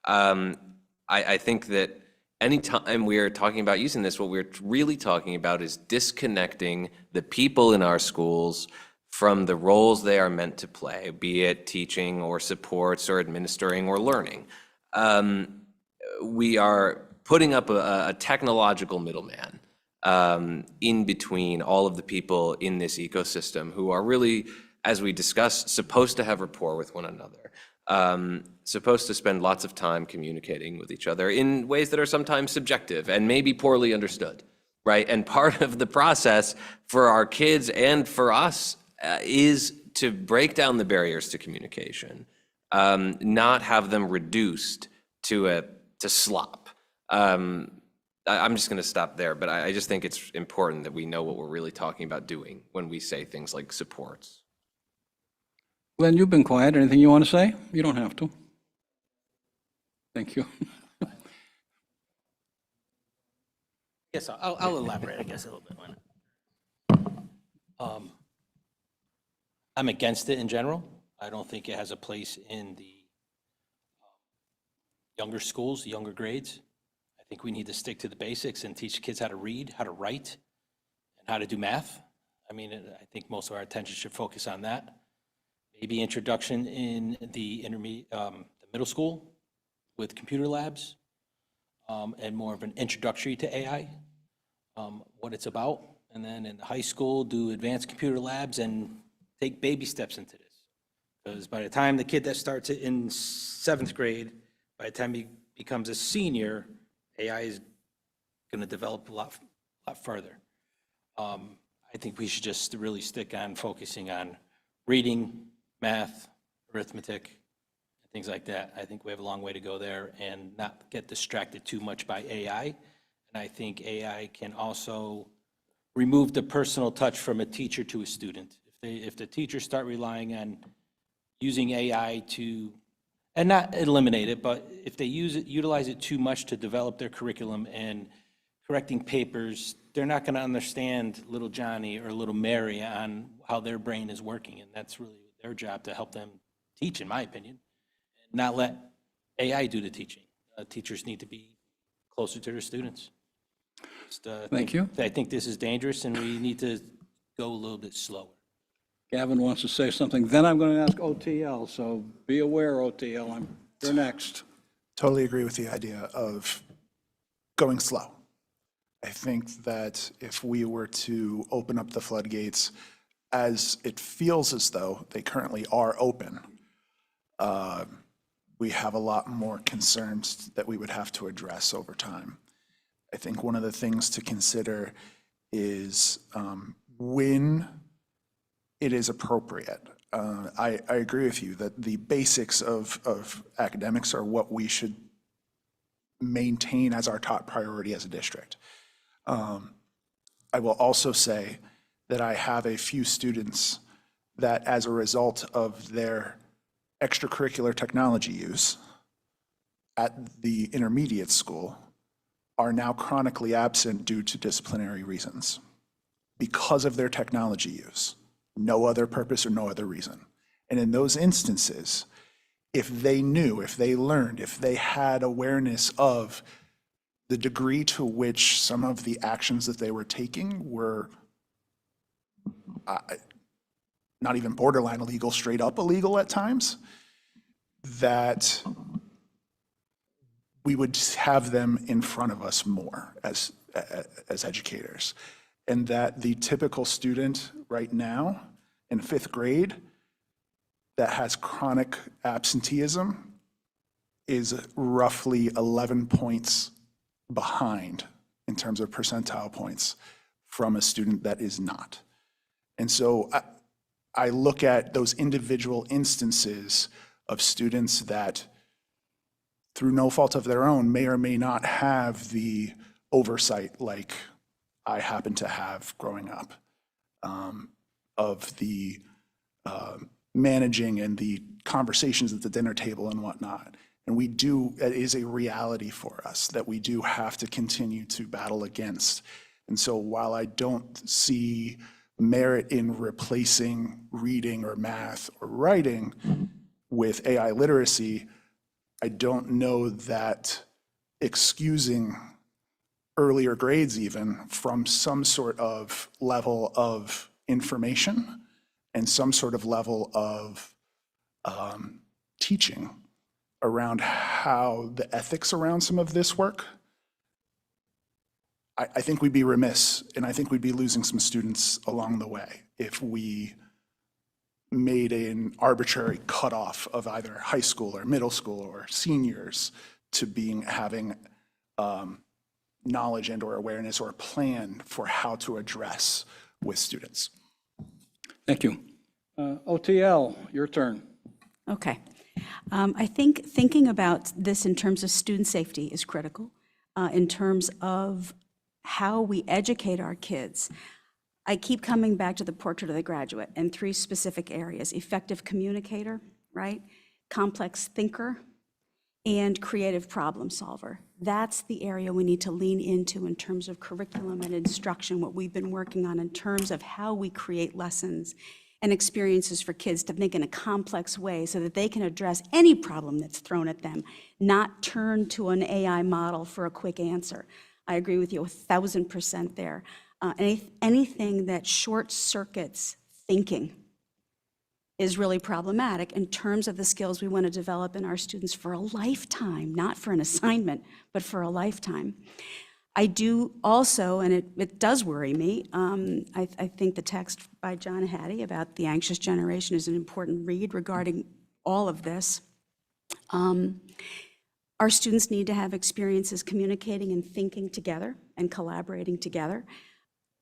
I think that anytime we are talking about using this, what we're really talking about is disconnecting the people in our schools from the roles they are meant to play, be it teaching or supports or administering or learning. We are putting up a technological middleman in between all of the people in this ecosystem who are really, as we discussed, supposed to have rapport with one another, supposed to spend lots of time communicating with each other in ways that are sometimes subjective and maybe poorly understood, right? And part of the process for our kids and for us is to break down the barriers to communication, not have them reduced to slop. I'm just going to stop there, but I just think it's important that we know what we're really talking about doing when we say things like supports. Glenn, you've been quiet. Anything you want to say? You don't have to. Thank you. Yes, I'll elaborate, I guess, a little bit on it. I'm against it in general. I don't think it has a place in the younger schools, the younger grades. I think we need to stick to the basics and teach kids how to read, how to write, and how to do math. I mean, I think most of our attention should focus on that. Maybe introduction in the middle school with computer labs, and more of an introductory to AI, what it's about. And then in high school, do advanced computer labs and take baby steps into this. Because by the time the kid that starts it in 7th grade, by the time he becomes a senior, AI is going to develop a lot lot further. I think we should just really stick on focusing on reading, math, arithmetic, and things like that. I think we have a long way to go there and not get distracted too much by AI. And I think AI can also remove the personal touch from a teacher to a student. If the teachers start relying on using AI to, and not eliminate it, but if they utilize it too much to develop their curriculum and correcting papers, they're not going to understand little Johnny or little Mary on how their brain is working. And that's really their job, to help them teach, in my opinion, and not let AI do the teaching. Teachers need to be closer to their students. Thank you. I think this is dangerous, and we need to go a little bit slower. Gavin wants to say something, then I'm going to ask OTL, so be aware, OTL, you're next. Totally agree with the idea of going slow. I think that if we were to open up the floodgates, as it feels as though they currently are open, we have a lot more concerns that we would have to address over time. I think one of the things to consider is when it is appropriate. I agree with you that the basics of academics are what we should maintain as our top priority as a district. I will also say that I have a few students that, as a result of their extracurricular technology use at the intermediate school, are now chronically absent due to disciplinary reasons because of their technology use. No other purpose or no other reason. And in those instances, if they knew, if they learned, if they had awareness of the degree to which some of the actions that they were taking were not even borderline illegal, straight up illegal at times, that we would have them in front of us more as educators. And that the typical student right now in 5th grade that has chronic absenteeism is roughly 11 points behind in terms of percentile points from a student that is not. And so I look at those individual instances of students that, through no fault of their own, may or may not have the oversight like I happen to have growing up, of the managing and the conversations at the dinner table and whatnot. And we do, it is a reality for us that we do have to continue to battle against. And so while I don't see merit in replacing reading or math or writing with AI literacy, I don't know that excusing earlier grades even from some sort of level of information and some sort of level of teaching around how the ethics around some of this work, I think we'd be remiss, and I think we'd be losing some students along the way if we made an arbitrary cutoff of either high school or middle school or seniors to having knowledge and or awareness or a plan for how to address with students. Thank you. OTL, your turn. Okay. I think thinking about this in terms of student safety is critical, in terms of how we educate our kids. I keep coming back to the portrait of the graduate in 3 specific areas: effective communicator, right? Complex thinker, and creative problem solver. That's the area we need to lean into in terms of curriculum and instruction, what we've been working on in terms of how we create lessons and experiences for kids to think in a complex way so that they can address any problem that's thrown at them, not turn to an AI model for a quick answer. I agree with you 1,000% there. Anything that short circuits thinking is really problematic in terms of the skills we want to develop in our students for a lifetime, not for an assignment, but for a lifetime. I do also, and it does worry me, I think the text by John Hattie about the anxious generation is an important read regarding all of this. Our students need to have experiences communicating and thinking together and collaborating together,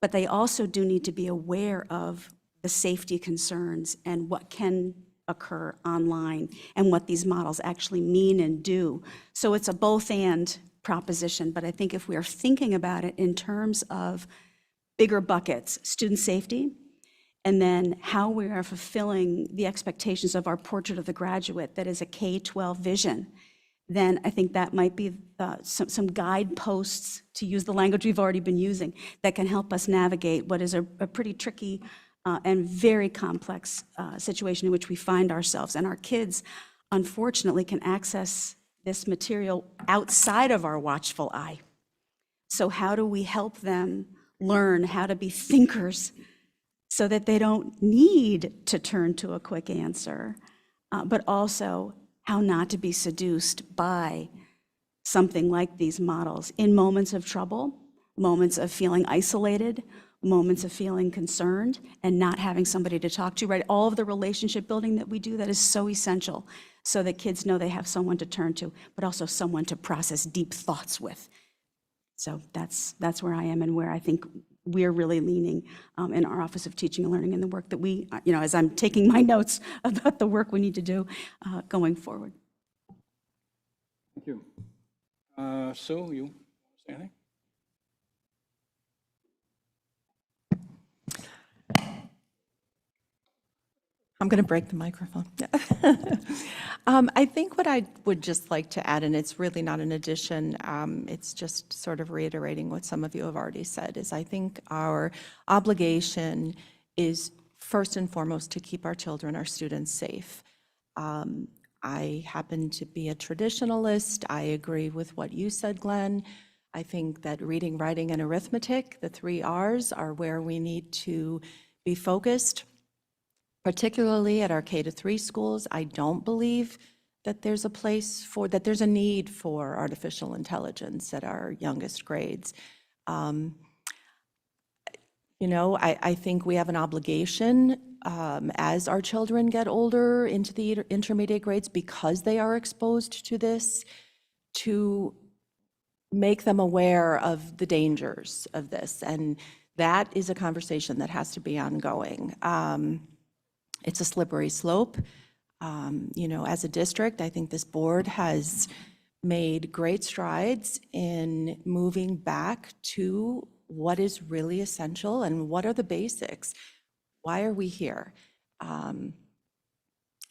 but they also do need to be aware of the safety concerns and what can occur online and what these models actually mean and do. So it's a both-and proposition, but I think if we are thinking about it in terms of bigger buckets, student safety, and then how we are fulfilling the expectations of our portrait of the graduate that is a K-12 vision, then I think that might be some guideposts, to use the language we've already been using, that can help us navigate what is a pretty tricky and very complex situation in which we find ourselves. And our kids, unfortunately, can access this material outside of our watchful eye. So how do we help them learn how to be thinkers so that they don't need to turn to a quick answer, but also how not to be seduced by something like these models in moments of trouble, moments of feeling isolated, moments of feeling concerned and not having somebody to talk to, right? All of the relationship building that we do, that is so essential so that kids know they have someone to turn to, but also someone to process deep thoughts with. So that's where I am and where I think we're really leaning in our Office of Teaching and Learning and the work that we, as I'm taking my notes about the work we need to do going forward. Thank you. Sue, you say anything? I'm going to break the microphone. I think what I would just like to add, and it's really not an addition, it's just sort of reiterating what some of you have already said, is I think our obligation is first and foremost to keep our children, our students safe. I happen to be a traditionalist. I agree with what you said, Glenn. I think that reading, writing, and arithmetic, the 3 R's, are where we need to be focused. Particularly at our K-3 schools, I don't believe that there's a need for artificial intelligence at our youngest grades. I think we have an obligation as our children get older into the intermediate grades, because they are exposed to this, to make them aware of the dangers of this. And that is a conversation that has to be ongoing. It's a slippery slope. As a district, I think this board has made great strides in moving back to what is really essential and what are the basics. Why are we here?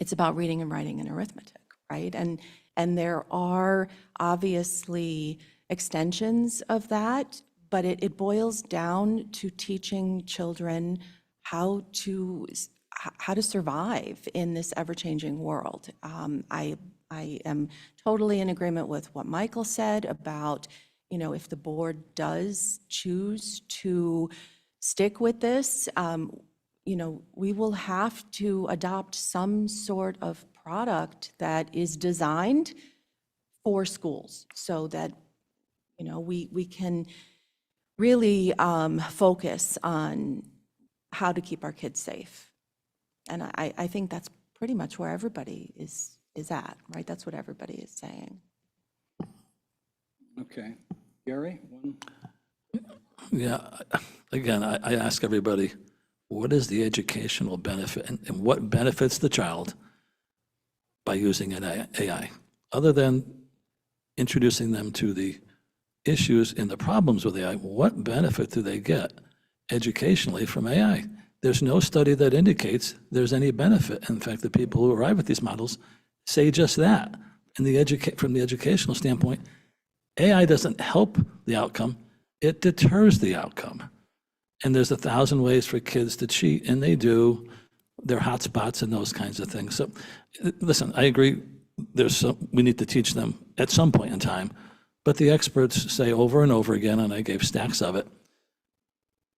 It's about reading and writing and arithmetic, right? And there are obviously extensions of that, but it boils down to teaching children how to survive in this ever-changing world. I am totally in agreement with what Michael said about, if the board does choose to stick with this, we will have to adopt some sort of product that is designed for schools so that, we can really focus on how to keep our kids safe. And I think that's pretty much where everybody is at, right? That's what everybody is saying. Okay. Gary? Yeah, again, I ask everybody, what is the educational benefit and what benefits the child by using an AI? Other than introducing them to the issues and the problems with AI, what benefit do they get educationally from AI? There's no study that indicates there's any benefit. In fact, the people who arrive at these models say just that. From the educational standpoint, AI doesn't help the outcome, it deters the outcome. And there's 1,000 ways for kids to cheat, and they do. Their hotspots and those kinds of things. So, listen, I agree. We need to teach them at some point in time, but the experts say over and over again, and I gave stacks of it,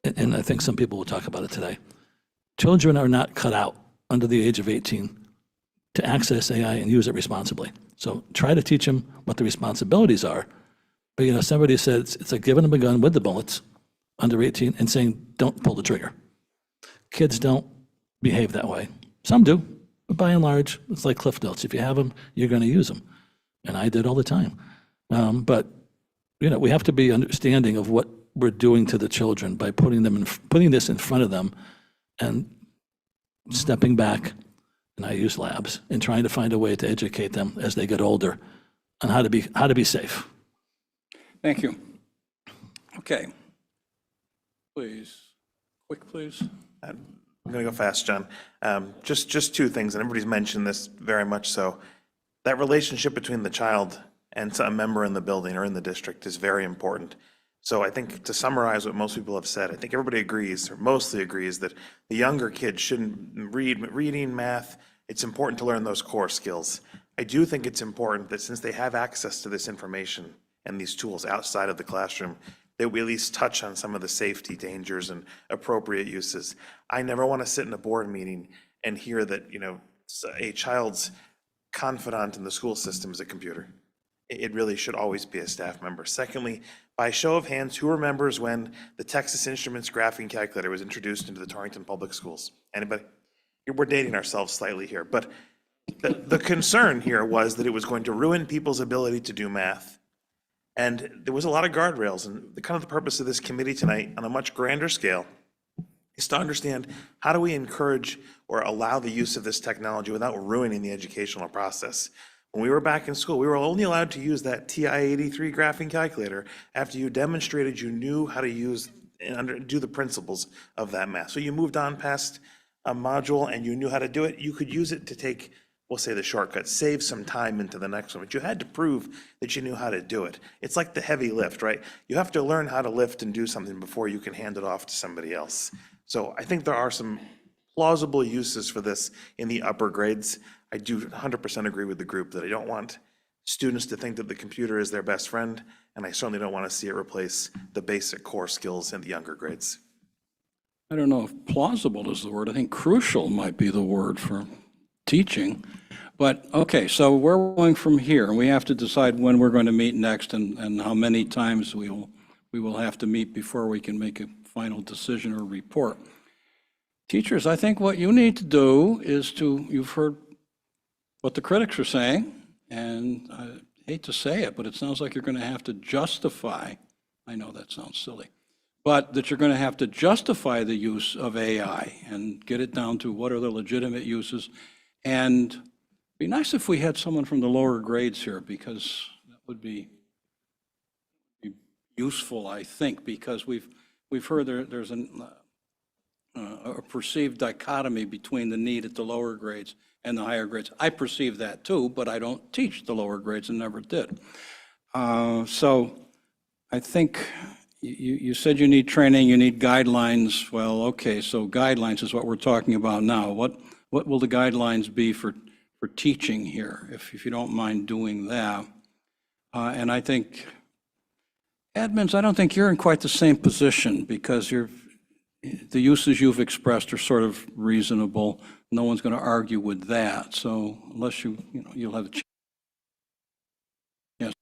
and I think some people will talk about it today. Children are not cut out under the age of 18 to access AI and use it responsibly. So try to teach them what the responsibilities are. But somebody said it's like giving them a gun with the bullets under 18 and saying, don't pull the trigger. Kids don't behave that way. Some do, but by and large, it's like Cliff Notes. If you have them, you're going to use them. and I did all the time. But, we have to be understanding of what we're doing to the children by putting this in front of them and stepping back, and I use labs, and trying to find a way to educate them as they get older on how to be safe. Thank you. Okay. Please, quick, please. I'm going to go fast, John. Just two things, and everybody's mentioned this very much so. That relationship between the child and a member in the building or in the district is very important. So I think to summarize what most people have said, I think everybody agrees, or mostly agrees, that the younger kids shouldn't reading, math. It's important to learn those core skills. I do think it's important that since they have access to this information and these tools outside of the classroom, that we at least touch on some of the safety dangers and appropriate uses. I never want to sit in a board meeting and hear that, a child's confidant in the school system is a computer. It really should always be a staff member. Secondly, by show of hands, who remembers when the Texas Instruments graphing calculator was introduced into the Torrington Public Schools? Anybody? We're dating ourselves slightly here, but the concern here was that it was going to ruin people's ability to do math. And there was a lot of guardrails, and the purpose of this committee tonight on a much grander scale is to understand how do we encourage or allow the use of this technology without ruining the educational process. When we were back in school, we were only allowed to use that TI-83 graphing calculator after you demonstrated you knew how to use and do the principles of that math. So you moved on past a module and you knew how to do it, you could use it to take, we'll say, the shortcut, save some time into the next one, but you had to prove that you knew how to do it. It's like the heavy lift, right? You have to learn how to lift and do something before you can hand it off to somebody else. So I think there are some plausible uses for this in the upper grades. I do 100% agree with the group that I don't want students to think that the computer is their best friend, and I certainly don't want to see it replace the basic core skills in the younger grades. I don't know if plausible is the word. I think crucial might be the word for teaching. But, okay, so where we're going from here, and we have to decide when we're going to meet next and how many times we will have to meet before we can make a final decision or report. Teachers, I think what you need to do is you've heard what the critics are saying, and I hate to say it, but it sounds like you're going to have to justify, I know that sounds silly, but that you're going to have to justify the use of AI and get it down to what are the legitimate uses. And it'd be nice if we had someone from the lower grades here, because that would be useful, I think, because we've heard there's a perceived dichotomy between the need at the lower grades and the higher grades. I perceive that too, but I don't teach the lower grades and never did. So I think you said you need training, you need guidelines. Well, okay, so guidelines is what we're talking about now. What will the guidelines be for teaching here, if you don't mind doing that? And I think, admins, I don't think you're in quite the same position, because the uses you've expressed are sort of reasonable. No one's going to argue with that. So unless you'll have a chance. Yes.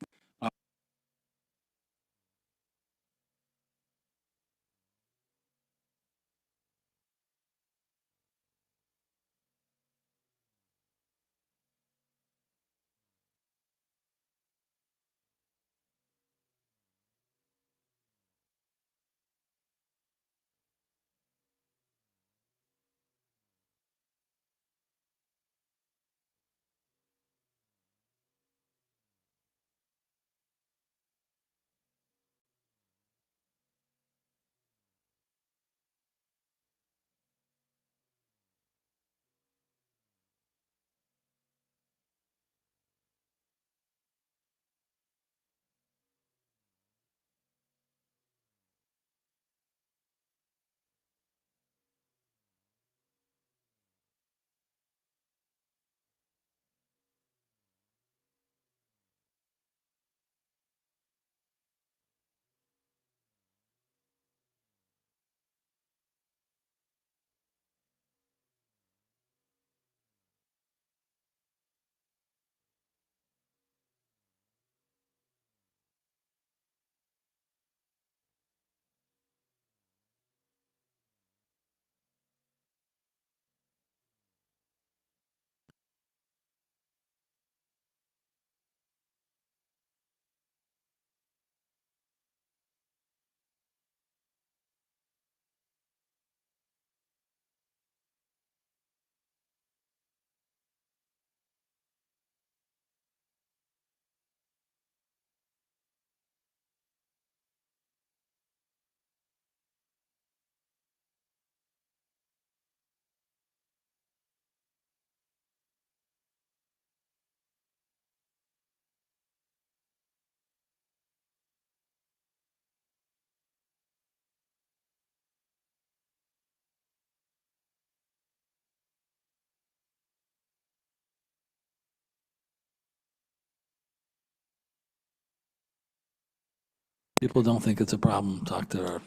People don't think it's a problem. Talk to our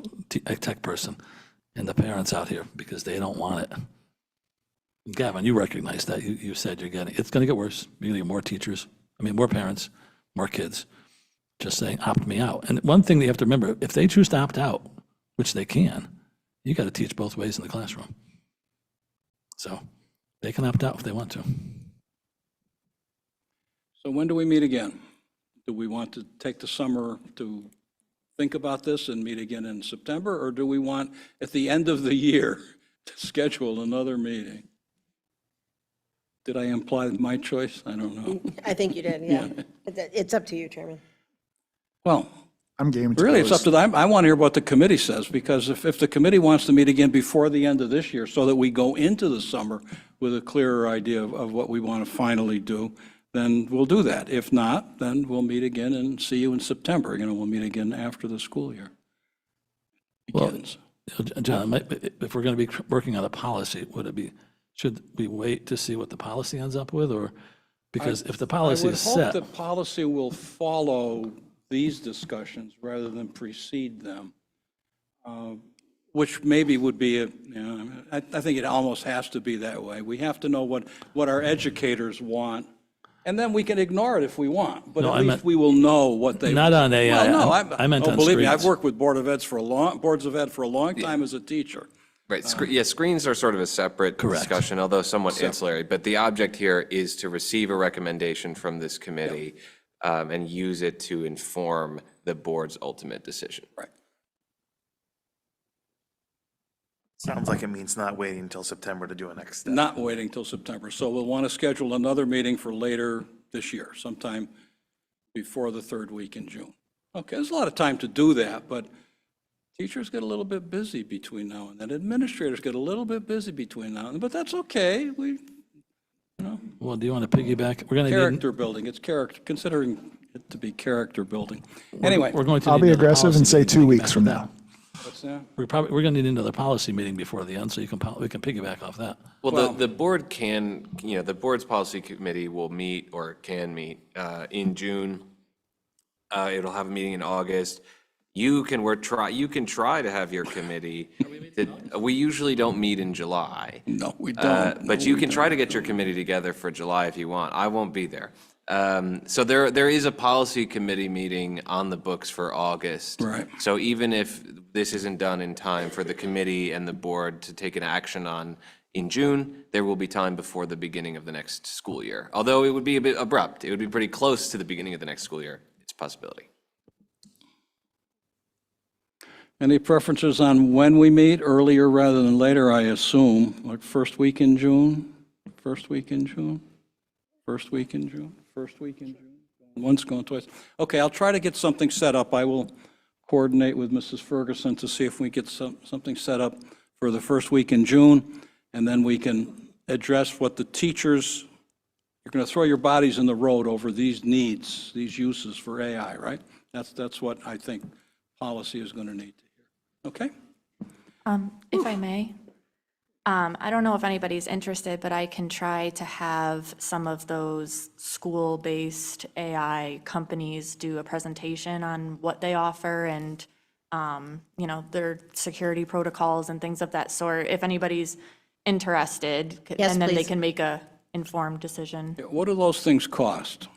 a tech person and the parents out here because they don't want it. Gavin, you recognize that. You said it's going to get worse. You're going to get more teachers. I mean, more parents, more kids. Just saying, opt me out. And one thing that you have to remember, if they choose to opt out, which they can, you got to teach both ways in the classroom. So they can opt out if they want to. So when do we meet again? Do we want to take the summer to think about this and meet again in September? Or do we want, at the end of the year, to schedule another meeting? Did I imply my choice? I don't know. I think you did, yeah. It's up to you, Chairman. Well, I'm game to really, it's up close. to them. I want to hear what the committee says, because if the committee wants to meet again before the end of this year, so that we go into the summer with a clearer idea of what we want to finally do, then we'll do that. If not, then we'll meet again and see you in September. We'll meet again after the school year Well, begins. John, if we're going to be working on a policy, should we wait to see what the policy ends up with, or, because if the policy is I would set. hope that policy will follow these discussions rather than precede them, which maybe would be, I think it almost has to be that way. We have to know what our educators want, and then we can ignore it if we want, but No, at I least meant- we will know what they. Not on AI. Well, no, I meant on believe me, I've screens. worked with boards of ed for a long time as a teacher. Right, yeah, screens are sort of a separate discussion, although somewhat ancillary. But the object here is to receive a recommendation from this committee and use it to inform the board's ultimate decision. Right. Sounds like it means not waiting until September to do a next step. Not waiting till September. So we'll want to schedule another meeting for later this year, sometime before the third week in June. Okay, there's a lot of time to do that, but teachers get a little bit busy between now and then. Administrators get a little bit busy between now and then, but that's okay. Well, do you want to piggyback? We're going to need, Character building, it's character, considering it to be character building. Anyway, we're going to I'll need be another aggressive and policy say meeting 2 weeks from after now. what's that? We're going to need another policy meeting before the end, so we can piggyback off that. Well, the board can, the board's policy committee will meet or can meet in June. It'll have a meeting in August. You can try to have your committee. We usually don't meet in July. No, we don't. But you can try to get your committee together for July if you want. I won't be there. So there is a policy committee meeting on the books for August. Right. So even if this isn't done in time for the committee and the board to take an action on in June, there will be time before the beginning of the next school year. Although it would be a bit abrupt. It would be pretty close to the beginning of the next school year. It's a possibility. Any preferences on when we meet, earlier rather than later, I assume? Like first week in June? First week in June? First week in June? First week in June? Once, going twice. Okay, I'll try to get something set up. I will coordinate with Mrs. Ferguson to see if we get something set up for the first week in June, and then we can address what the teachers, you're going to throw your bodies in the road over these needs, these uses for AI, right? That's what I think policy is going to need to hear. Okay? If I may, I don't know if anybody's interested, but I can try to have some of those school-based AI companies do a presentation on what they offer and, their security protocols and things of that sort. If anybody's interested, Yes, and then they please. can make a informed decision. What do those things cost?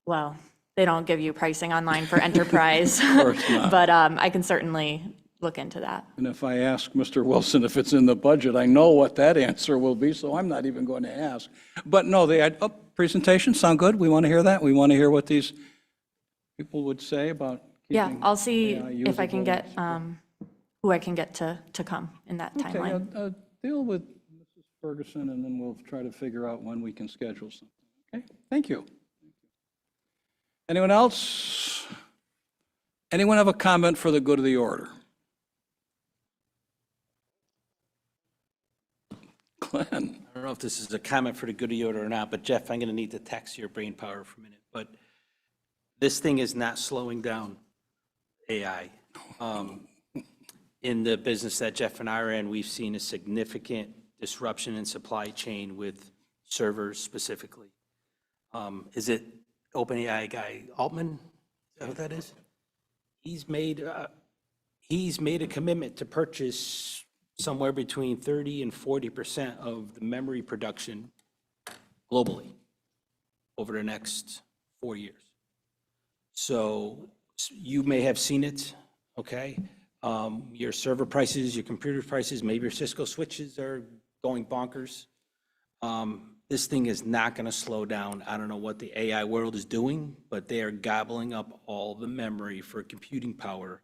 Well, they don't give you pricing online for enterprise, course not. but I can certainly look into that. And if I ask Mr. Wilson if it's in the budget, I know what that answer will be, so I'm not even going to ask. But no, presentations sound good. We want to hear that. We want to hear what these people would say about Yeah, keeping I'll see AI if I can usable. get, who I can get to come in that Okay, timeline. deal with Mrs. Ferguson, and then we'll try to figure out when we can schedule something. Okay, thank you. Anyone else? Anyone have a comment for the good of the order? Glenn? I don't know if this is a comment for the good of the order or not, but Jeff, I'm going to need to tax your brain power for a minute. But this thing is not slowing down AI. In the business that Jeff and I are in, we've seen a significant disruption in supply chain with servers specifically. Is it OpenAI guy Altman? Is that what that is? he's made a commitment to purchase somewhere between 30 and 40% of the memory production globally over the next 4 years. So you may have seen it, okay? Your server prices, your computer prices, maybe your Cisco switches are going bonkers. This thing is not going to slow down. I don't know what the AI world is doing, but they are gobbling up all the memory for computing power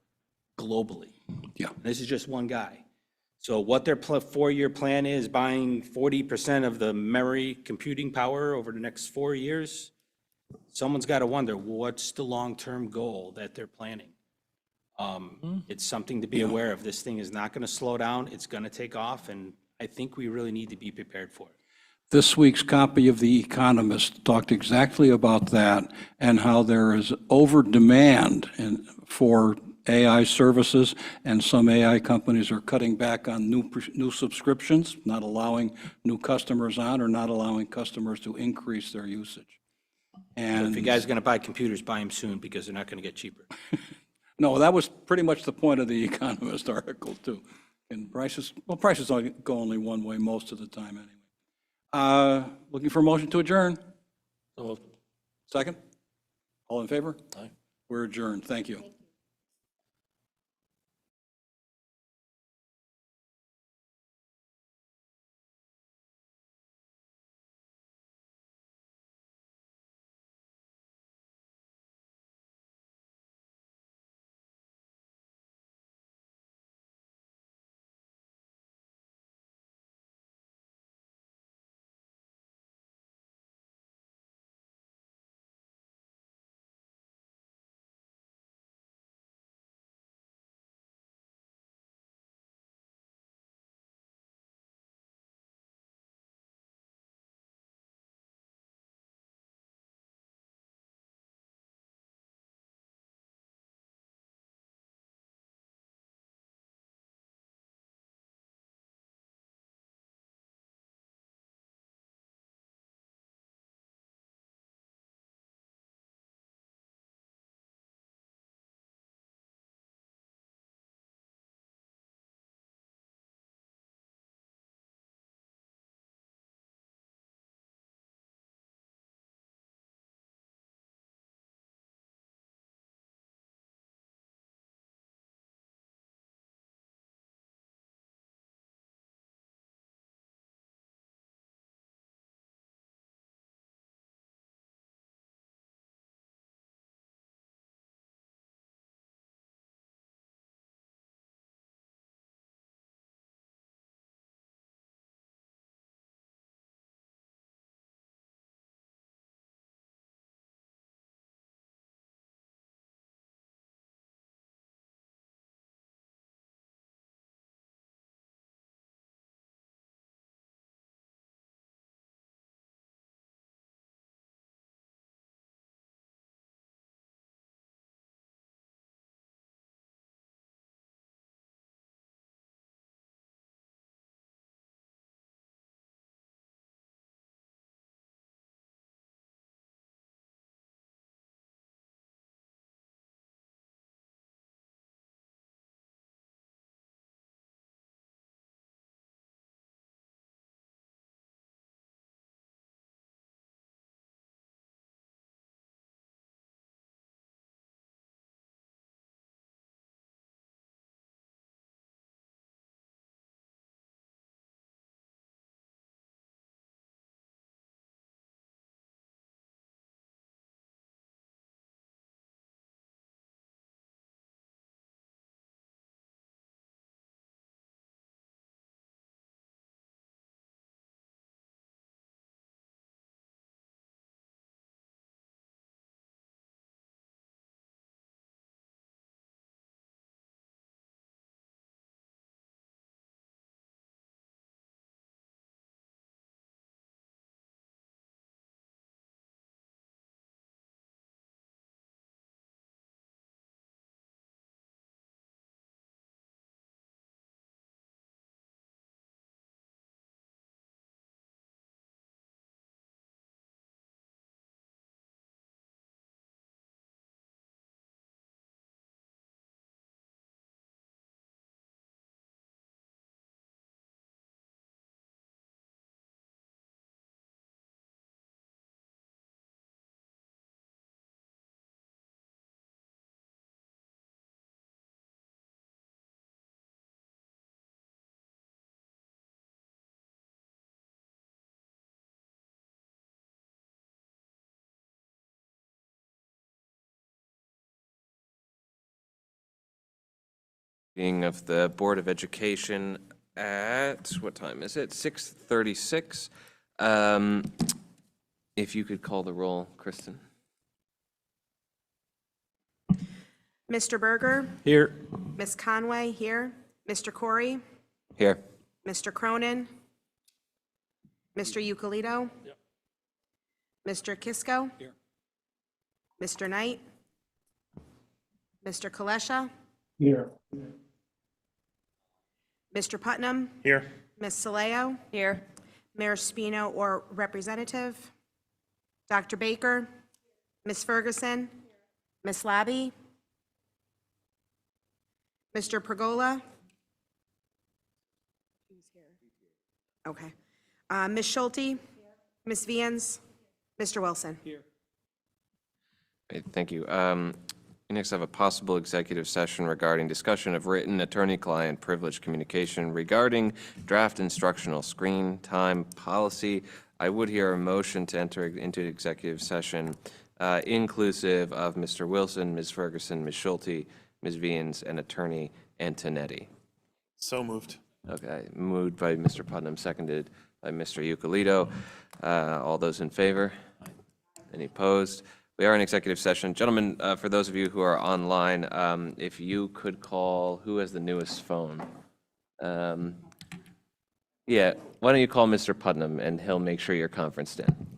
globally. Yeah. This is just one guy. So what their 4-year plan is, buying 40% of the memory computing power over the next 4 years, someone's got to wonder, what's the long-term goal that they're planning? It's something to be aware of. This thing is not going to slow down. It's going to take off, and I think we really need to be prepared for it. This week's copy of The Economist talked exactly about that and how there is over-demand for AI services, and some AI companies are cutting back on new subscriptions, not allowing new customers on or not allowing customers to increase their usage. So And if you guys are going to buy computers, buy them soon because they're not going to get cheaper. no, that was pretty much the point of The Economist article, too. And prices go only one way most of the time, anyway. Looking for a motion to adjourn? So Second? All in favor? Aye. We're adjourned. Thank you. Meeting of the Board of Education at, what time is it? 6:36. If you could call the roll, Kristen. Mr. Berger, Here. Ms. Conway here, Mr. Corey, Here. Mr. Cronin, Mr. Yuclito, Mr. Kisco, Mr. Knight, Mr. Kalesha, Here. Mr. Putnam, Here. Ms. Saleo, Here. Mayor Spino or Representative, Dr. Baker, Ms. Ferguson, Ms. Labby, Mr. Pergola. Okay. Ms. Schulte, Ms. Vians, Mr. Wilson. Great, thank you. We next have a possible executive session regarding discussion of written attorney-client privilege communication regarding draft instructional screen time policy. I would hear a motion to enter into executive session inclusive of Mr. Wilson, Ms. Ferguson, Ms. Schulte, Ms. Vians, and Attorney Antonetti. So moved. Okay, moved by Mr. Putnam, seconded by Mr. Yuclito. All those in favor? Any opposed? We are in executive session. Gentlemen, for those of you who are online, if you could call, who has the newest phone? Yeah, why don't you call Mr. Putnam, and he'll make sure you're conferenced in.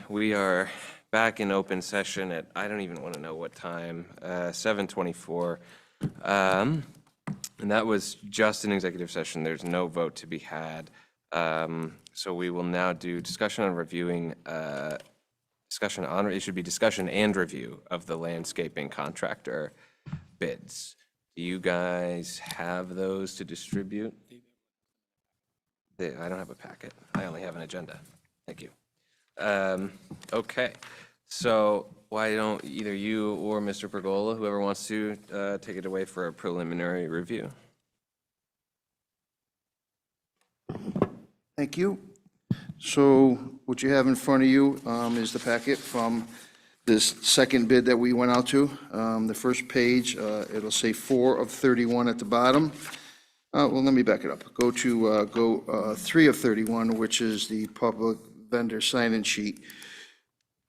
we are back in open session at, I don't even want to know what time, 7:24. And that was just an executive session. There's no vote to be had. So we will now do discussion on reviewing, it should be discussion and review of the landscaping contractor bids. Do you guys have those to distribute? I don't have a packet. I only have an agenda. Thank you. Okay, so why don't either you or Mr. Pergola, whoever wants to, take it away for a preliminary review? Thank you. So what you have in front of you is the packet from this second bid that we went out to. The first page, it'll say 4 of 31 at the bottom. Well, let me back it up. Go to 3 of 31, which is the public vendor sign-in sheet.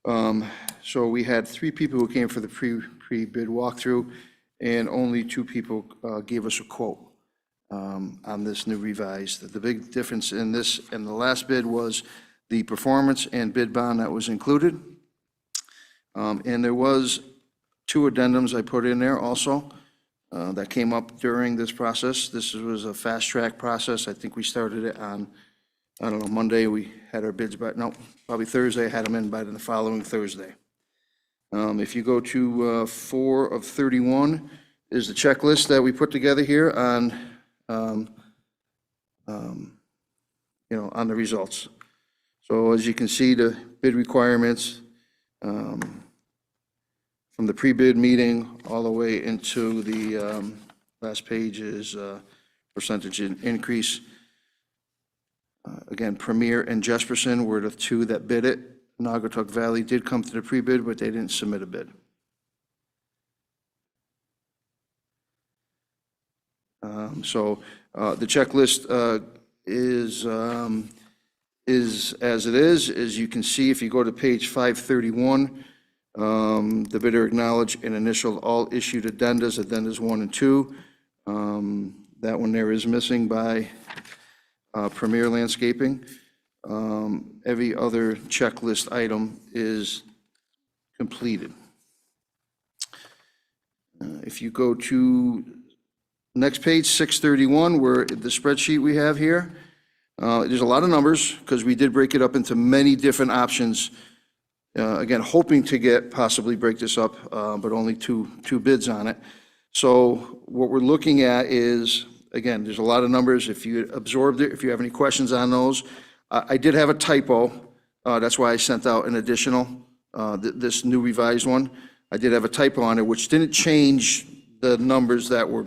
So we had 3 people who came for the pre-bid walkthrough, and only 2 people gave us a quote on this new revised. The big difference in this and the last bid was the performance and bid bond that was included. And there was 2 addendums I put in there also that came up during this process. This was a fast-track process. I think we started it on, I don't know, Monday. We had our bids by, no, probably Thursday. I had them in by the following Thursday. If you go to 4 of 31 is the checklist that we put together here on, on the results. So as you can see, the bid requirements from the pre-bid meeting all the way into the last page is percentage increase. Again, Premier and Jesperson were the 2 that bid it. Naugatuck Valley did come to the pre-bid, but they didn't submit a bid. So the checklist is as it is. As you can see, if you go to page 531, the bidder acknowledged and initialed all issued addendas 1 and 2. That one there is missing by Premier Landscaping. Every other checklist item is completed. If you go to next page, 631, where the spreadsheet we have here, there's a lot of numbers because we did break it up into many different options. Again, hoping to possibly break this up, but only two bids on it. So what we're looking at is, again, there's a lot of numbers. If you absorbed it, if you have any questions on those, I did have a typo. That's why I sent out an additional, this new revised one. I did have a typo on it, which didn't change the numbers that were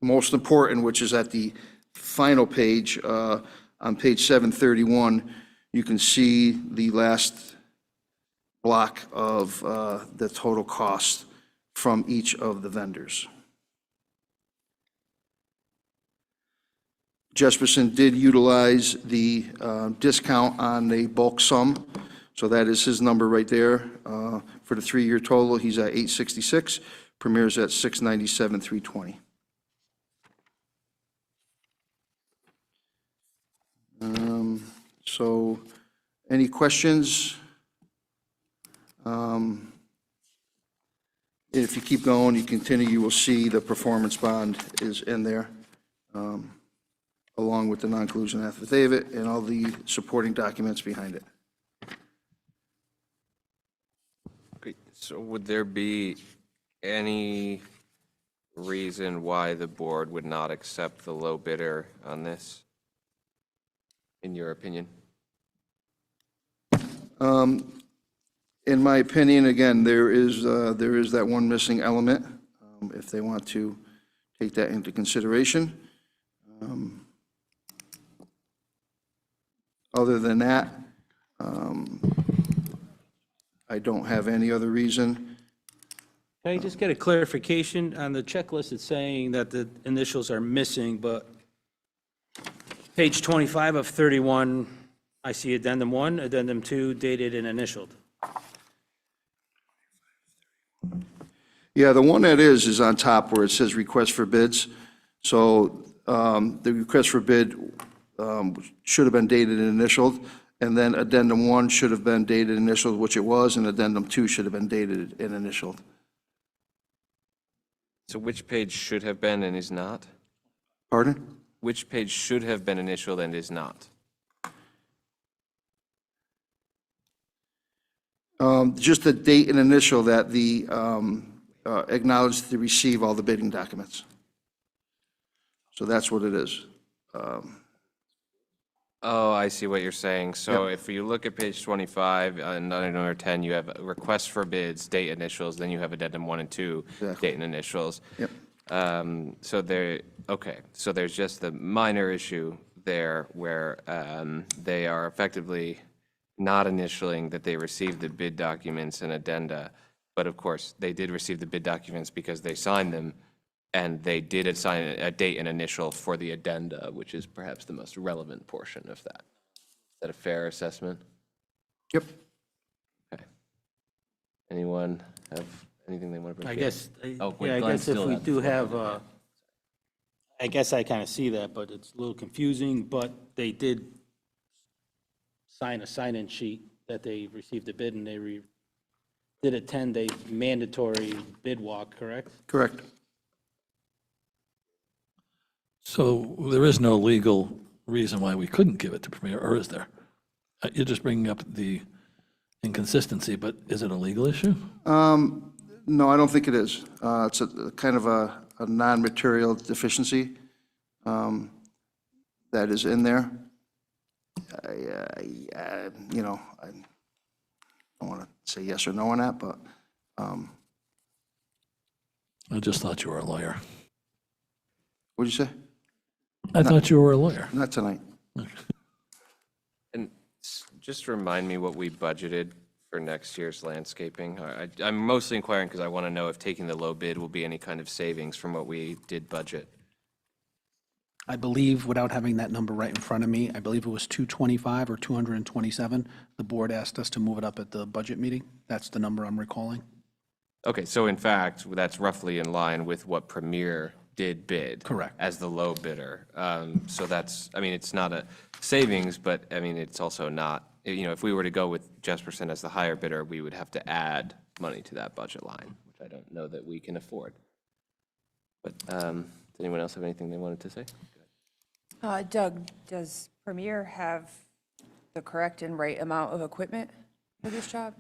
most important, which is at the final page, on page 731, you can see the last block of the total cost from each of the vendors. Jesperson did utilize the discount on the bulk sum, so that is his number right there. For the 3-year total, he's at $866. Premier's at $697,320. So, any questions? If you keep going, you continue, you will see the performance bond is in there, along with the non-collusion affidavit and all the supporting documents behind it. Great. So would there be any reason why the board would not accept the low bidder on this, in your opinion? In my opinion, again, there is that one missing element, if they want to take that into consideration. Other than that, I don't have any other reason. Can I just get a clarification on the checklist? It's saying that the initials are missing, but page 25 of 31, I see addendum 1, addendum 2, dated and initialed. Yeah, the one that is on top where it says request for bids. So the request for bid should have been dated and initialed. And then addendum 1 should have been dated initialed, which it was, and addendum 2 should have been dated and initialed. So which page should have been and is not? Pardon? Which page should have been initialed and is not? Just the date and initial that the acknowledged to receive all the bidding documents. So that's what it is. Oh, I see what you're saying. So if you look at page 25, and under number 10, you have requests for bids, date initials, then you have addendum 1 and 2, Exactly. date and initials. Yep. So there, okay, so there's just the minor issue there where they are effectively not initialing that they received the bid documents and addenda, but of course, they did receive the bid documents because they signed them, and they did assign a date and initial for the addenda, which is perhaps the most relevant portion of that. Is that a fair assessment? Yep. Okay. Anyone have anything they want to bring? I guess, Oh, wait, yeah, I Glenn guess if still we has the do floor. have, I guess I kind of see that, but it's a little confusing, but they did sign a sign-in sheet that they received a bid, and they did attend a mandatory bid walk, correct? Correct. So there is no legal reason why we couldn't give it to Premier, or is there? You're just bringing up the inconsistency, but is it a legal issue? No, I don't think it is. It's a kind of a non-material deficiency that is in there. You know, I don't want to say yes or no on that, but I just thought you were a lawyer. what'd you say? I thought you were a lawyer. Not tonight. And just remind me what we budgeted for next year's landscaping. I'm mostly inquiring because I want to know if taking the low bid will be any kind of savings from what we did budget. I believe, without having that number right in front of me, I believe it was 225 or 227. The board asked us to move it up at the budget meeting. That's the number I'm recalling. Okay, so in fact, that's roughly in line with what Premier did bid. Correct. As the low bidder. So that's, I mean, it's not a savings, but I mean, it's also not, you know, if we were to go with Jesperson as the higher bidder, we would have to add money to that budget line, which I don't know that we can afford. But does anyone else have anything they wanted to say? Doug, does Premier have the correct and right amount of equipment for this job?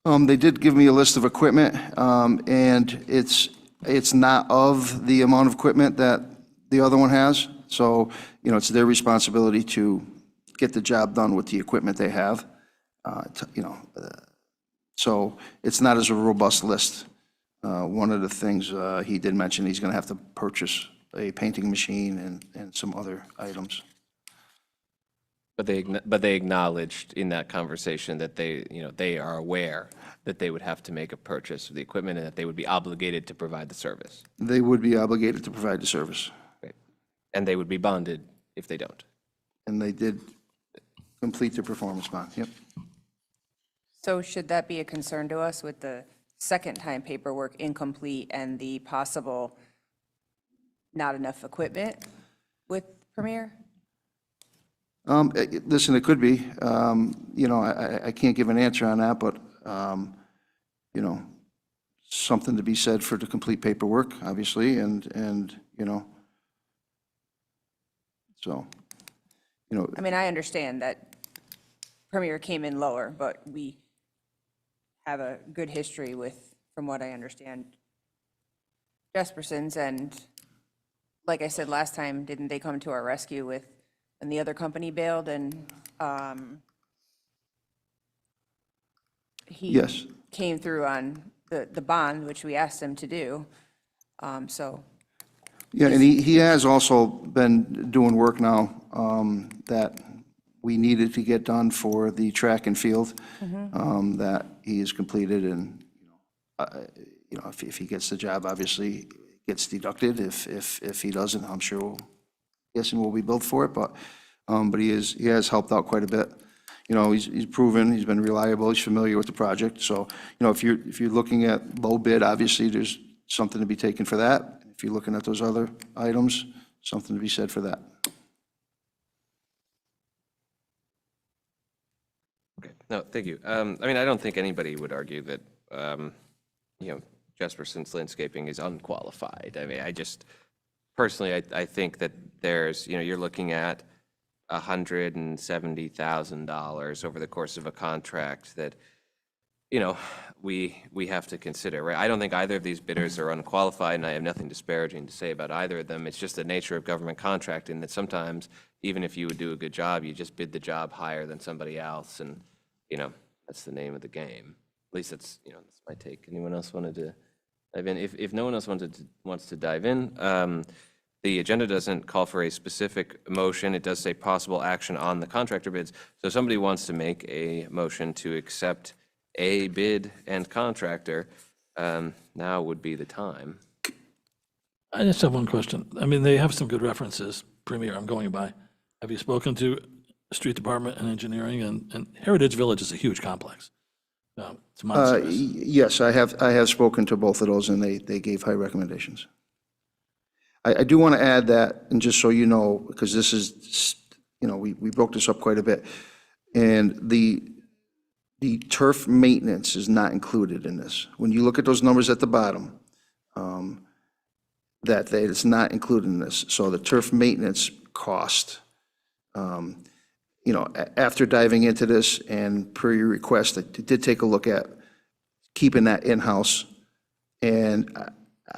They did give me a list of equipment, and it's not of the amount of equipment that the other one has. So, you know, it's their responsibility to get the job done with the equipment they have. You know, so it's not as a robust list. One of the things he did mention, he's going to have to purchase a painting machine and some other items. But they acknowledged in that conversation that they, you know, they are aware that they would have to make a purchase of the equipment and that they would be obligated to provide the service. They would be obligated to provide the service, Great. And they would be bonded if they don't. and they did complete the performance bond. Yep. So should that be a concern to us with the second time paperwork incomplete and the possible not enough equipment with Premier? Listen, it could be. You know, I can't give an answer on that, but, you know, something to be said for the complete paperwork, obviously, and, you know, so, you know, I mean, I understand that Premier came in lower, but we have a good history with, from what I understand, Jesperson's, and like I said last time, didn't they come to our rescue with, and the other company bailed, and he Yes. came through on the bond, which we asked him to do, so. yeah, and he has also been doing work now that we needed to get done for the track and field, that he has completed, and, you know, if he gets the job, obviously, it gets deducted. If he doesn't, I'm sure, guessing we'll be billed for it, but he has helped out quite a bit. You know, he's proven, he's been reliable, he's familiar with the project, so, you know, if you're looking at low bid, obviously, there's something to be taken for that. If you're looking at those other items, something to be said for that. No, thank you. I mean, I don't think anybody would argue that, Jesperson's landscaping is unqualified. I mean, I just, personally, I think that there's, you're looking at $170,000 over the course of a contract that, we have to consider, right? I don't think either of these bidders are unqualified, and I have nothing disparaging to say about either of them. It's just the nature of government contracting that sometimes, even if you would do a good job, you just bid the job higher than somebody else, and, that's the name of the game. At least that's my take. Anyone else wanted to dive in? If no one else wants to dive in, the agenda doesn't call for a specific motion. It does say possible action on the contractor bids. So if somebody wants to make a motion to accept a bid and contractor, now would be the time. I just have one question. I mean, they have some good references, Premier, I'm going by. Have you spoken to street department and engineering? And Heritage Village is a huge complex. It's monstrous. Yes, I have spoken to both of those, and they gave high recommendations. I do want to add that, and just so you know, because this is, we broke this up quite a bit, and the turf maintenance is not included in this. When you look at those numbers at the bottom, that it's not included in this. So the turf maintenance cost, after diving into this and per your request, I did take a look at keeping that in-house. And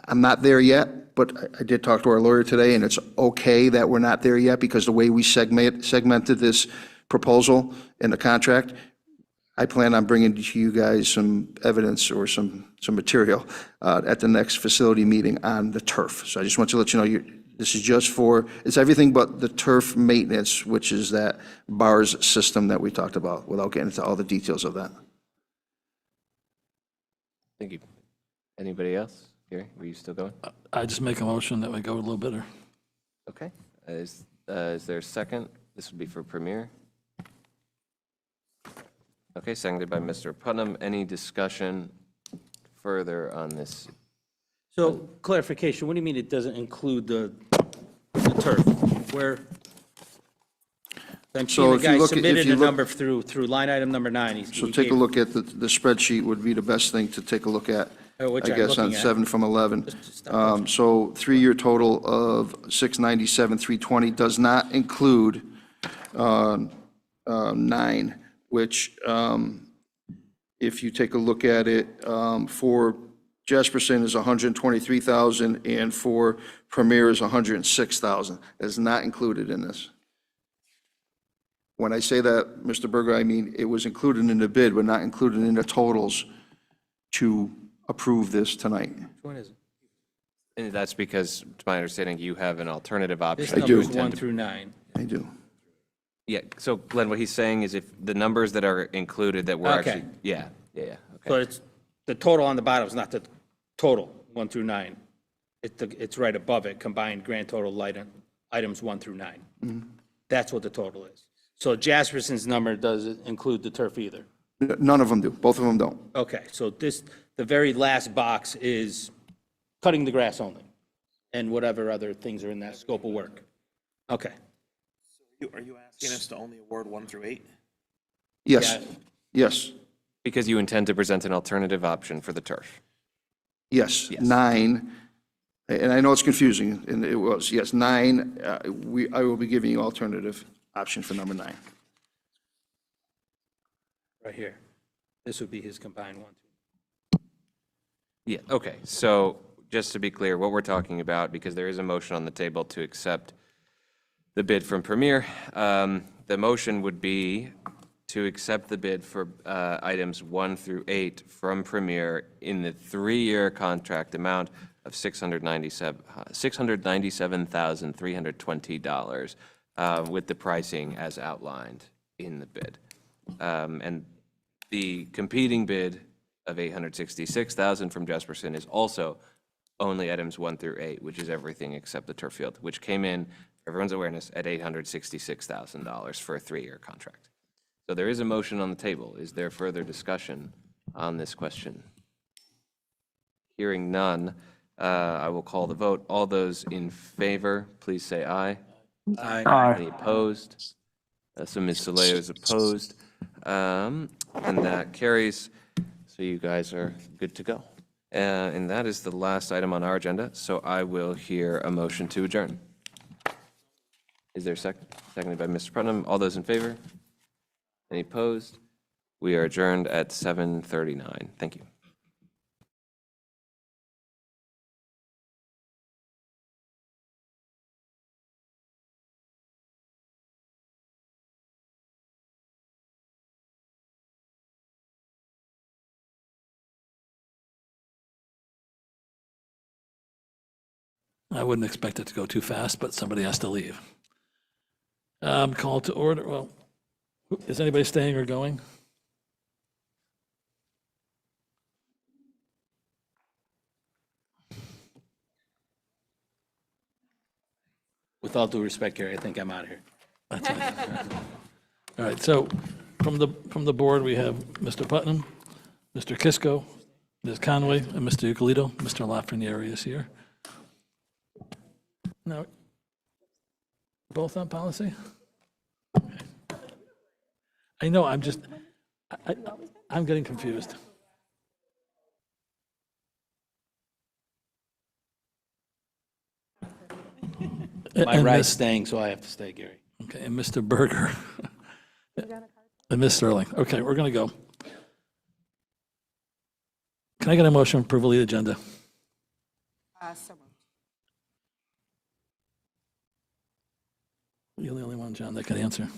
I'm not there yet, but I did talk to our lawyer today, and it's okay that we're not there yet because the way we segmented this proposal in the contract, I plan on bringing to you guys some evidence or some material at the next facility meeting on the turf. So I just want to let you know, this is just it's everything but the turf maintenance, which is that bars system that we talked about, without getting into all the details of that. Thank you. Anybody else? Gary, were you still going? I just make a motion that we go a little bidder. Okay. Is there a second? This would be for Premier. Okay, seconded by Mr. Putnam. Any discussion further on this? So clarification, what do you mean it doesn't include the turf? Where? I'm So seeing the if you guy look at- if submitted you a look- number through line item number 9. So take a look at the spreadsheet would be the best thing to take a look at, Which I I'm guess, on looking at. 7 from 11. Just stop. So 3-year total of 697,320 does not include 9, which, if you take a look at it, for Jesperson is 123,000, and for Premier is 106,000. That is not included in this. When I say that, Mr. Berger, I mean it was included in the bid, but not included in the totals to approve this tonight. Which one is it? And that's because, to my understanding, you have an alternative option. This that number you is intend 1 to- through 9. I do. Yeah, so Glenn, what he's saying is if the numbers that are included that were Okay. actually, yeah, So okay. it's, the total on the bottom is not the total, 1 through 9. It's right above it, combined grand total items 1 through 9. That's what the total is. So Jasperson's number doesn't include the turf either. None of them do. Both of them don't. Okay, so the very last box is cutting the grass only, and whatever other things are in that scope of work. Okay. Are you asking us to only award 1 through 8? Yes, Yeah. yes, Because you intend to present an alternative option for the turf. yes. Yes. 9, and I know it's confusing, and it was, yes, 9, I will be giving you alternative option for number 9. Right here. This would be his combined 1 through. Yeah, okay, so just to be clear, what we're talking about, because there is a motion on the table to accept the bid from Premier, the motion would be to accept the bid for items 1 through 8 from Premier in the 3-year contract amount of $697,320 with the pricing as outlined in the bid. And the competing bid of $866,000 from Jesperson is also only items 1 through 8, which is everything except the turf field, which came in, for everyone's awareness, at $866,000 for a 3-year contract. So there is a motion on the table. Is there further discussion on this question? Hearing none, I will call the vote. All those in favor, please say aye. Aye. Any opposed? So Ms. Soleo is opposed. And that carries, so you guys are good to go. And that is the last item on our agenda, so I will hear a motion to adjourn. Is there a second? Seconded by Mr. Putnam. All those in favor? Any opposed? We are adjourned at 7:39. Thank you. I wouldn't expect it to go too fast, but somebody has to leave. Call to order, well, is anybody staying or going? With all due respect, Gary, I think I'm out of here. All right, so from the board, we have Mr. Putnam, Mr. Kisco, Ms. Conway, and Mr. Ucalito. Mr. Lafreniere is here. Now, both on policy? Okay. I know, I'm getting confused. My And ride's Miss- staying, so I have to stay, Gary. Okay, and Mr. Berger. And Ms. Sterling. Okay, we're going to go. Can I get a motion for approval of the agenda? You're the only one, John, that can answer.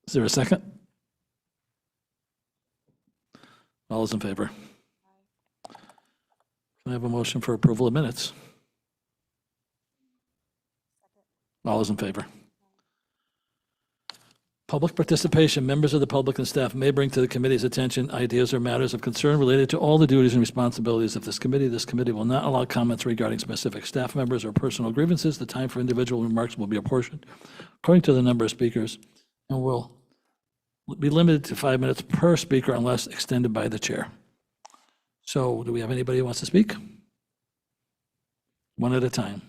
Is there a second? All those in favor? Can I have a motion for approval of minutes? All those in favor? Public participation. Members of the public and staff may bring to the committee's attention ideas or matters of concern related to all the duties and responsibilities of this committee. This committee will not allow comments regarding specific staff members or personal grievances. The time for individual remarks will be apportioned according to the number of speakers and will be limited to 5 minutes per speaker unless extended by the chair. So do we have anybody who wants to speak? One at a time.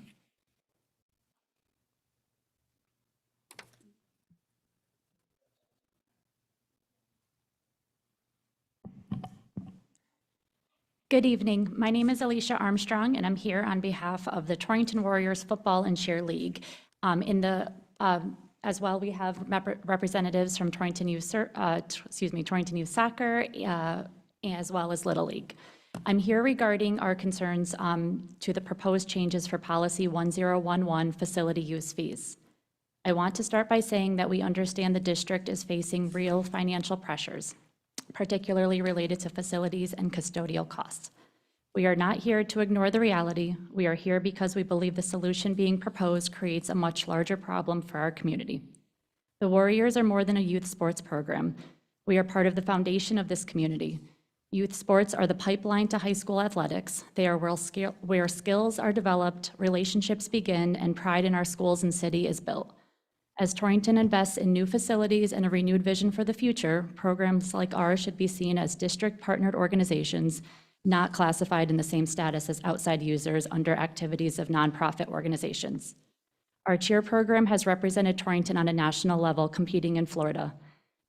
Good evening. My name is Alicia Armstrong, and I'm here on behalf of the Torrington Warriors Football and Cheer League. As well, we have representatives from Torrington Youth Soccer, as well as Little League. I'm here regarding our concerns to the proposed changes for Policy 1011, Facility Use Fees. I want to start by saying that we understand the district is facing real financial pressures, particularly related to facilities and custodial costs. We are not here to ignore the reality. We are here because we believe the solution being proposed creates a much larger problem for our community. The Warriors are more than a youth sports program. We are part of the foundation of this community. Youth sports are the pipeline to high school athletics. They are where skills are developed, relationships begin, and pride in our schools and city is built. As Torrington invests in new facilities and a renewed vision for the future, programs like ours should be seen as district-partnered organizations, not classified in the same status as outside users under activities of nonprofit organizations. Our cheer program has represented Torrington on a national level, competing in Florida.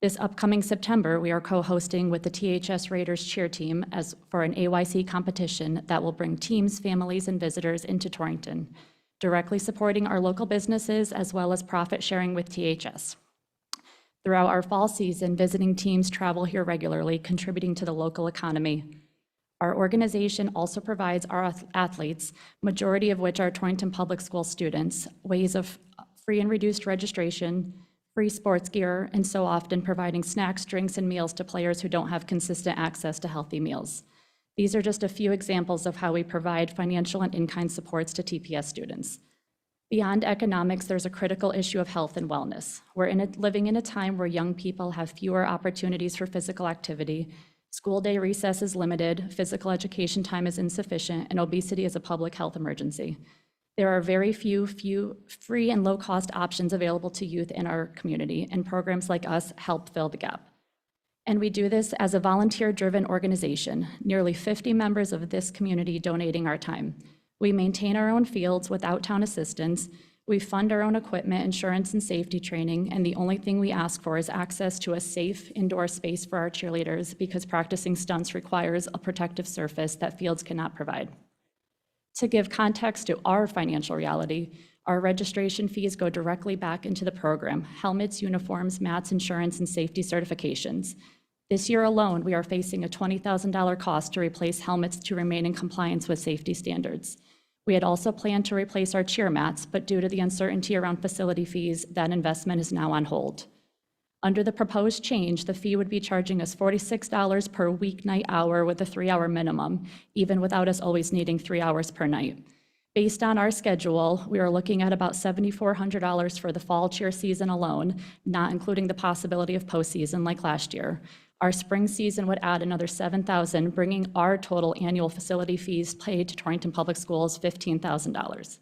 This upcoming September, we are co-hosting with the THS Raiders cheer team for an AYC competition that will bring teams, families, and visitors into Torrington, directly supporting our local businesses as well as profit sharing with THS. Throughout our fall season, visiting teams travel here regularly, contributing to the local economy. Our organization also provides our athletes, majority of which are Torrington Public School students, ways of free and reduced registration, free sports gear, and so often providing snacks, drinks, and meals to players who don't have consistent access to healthy meals. These are just a few examples of how we provide financial and in-kind supports to TPS students. Beyond economics, there's a critical issue of health and wellness. We're living in a time where young people have fewer opportunities for physical activity. School day recess is limited, physical education time is insufficient, and obesity is a public health emergency. There are very few free and low-cost options available to youth in our community, and programs like us help fill the gap. And we do this as a volunteer-driven organization, nearly 50 members of this community donating our time. We maintain our own fields without town assistance. We fund our own equipment, insurance, and safety training, and the only thing we ask for is access to a safe indoor space for our cheerleaders because practicing stunts requires a protective surface that fields cannot provide. To give context to our financial reality, our registration fees go directly back into the program: helmets, uniforms, mats, insurance, and safety certifications. This year alone, we are facing a $20,000 cost to replace helmets to remain in compliance with safety standards. We had also planned to replace our cheer mats, but due to the uncertainty around facility fees, that investment is now on hold. Under the proposed change, the fee would be charging us $46 per weeknight hour with a 3-hour minimum, even without us always needing 3 hours per night. Based on our schedule, we are looking at about $7,400 for the fall cheer season alone, not including the possibility of postseason like last year. Our spring season would add another $7,000, bringing our total annual facility fees paid to Torrington Public Schools $15,000.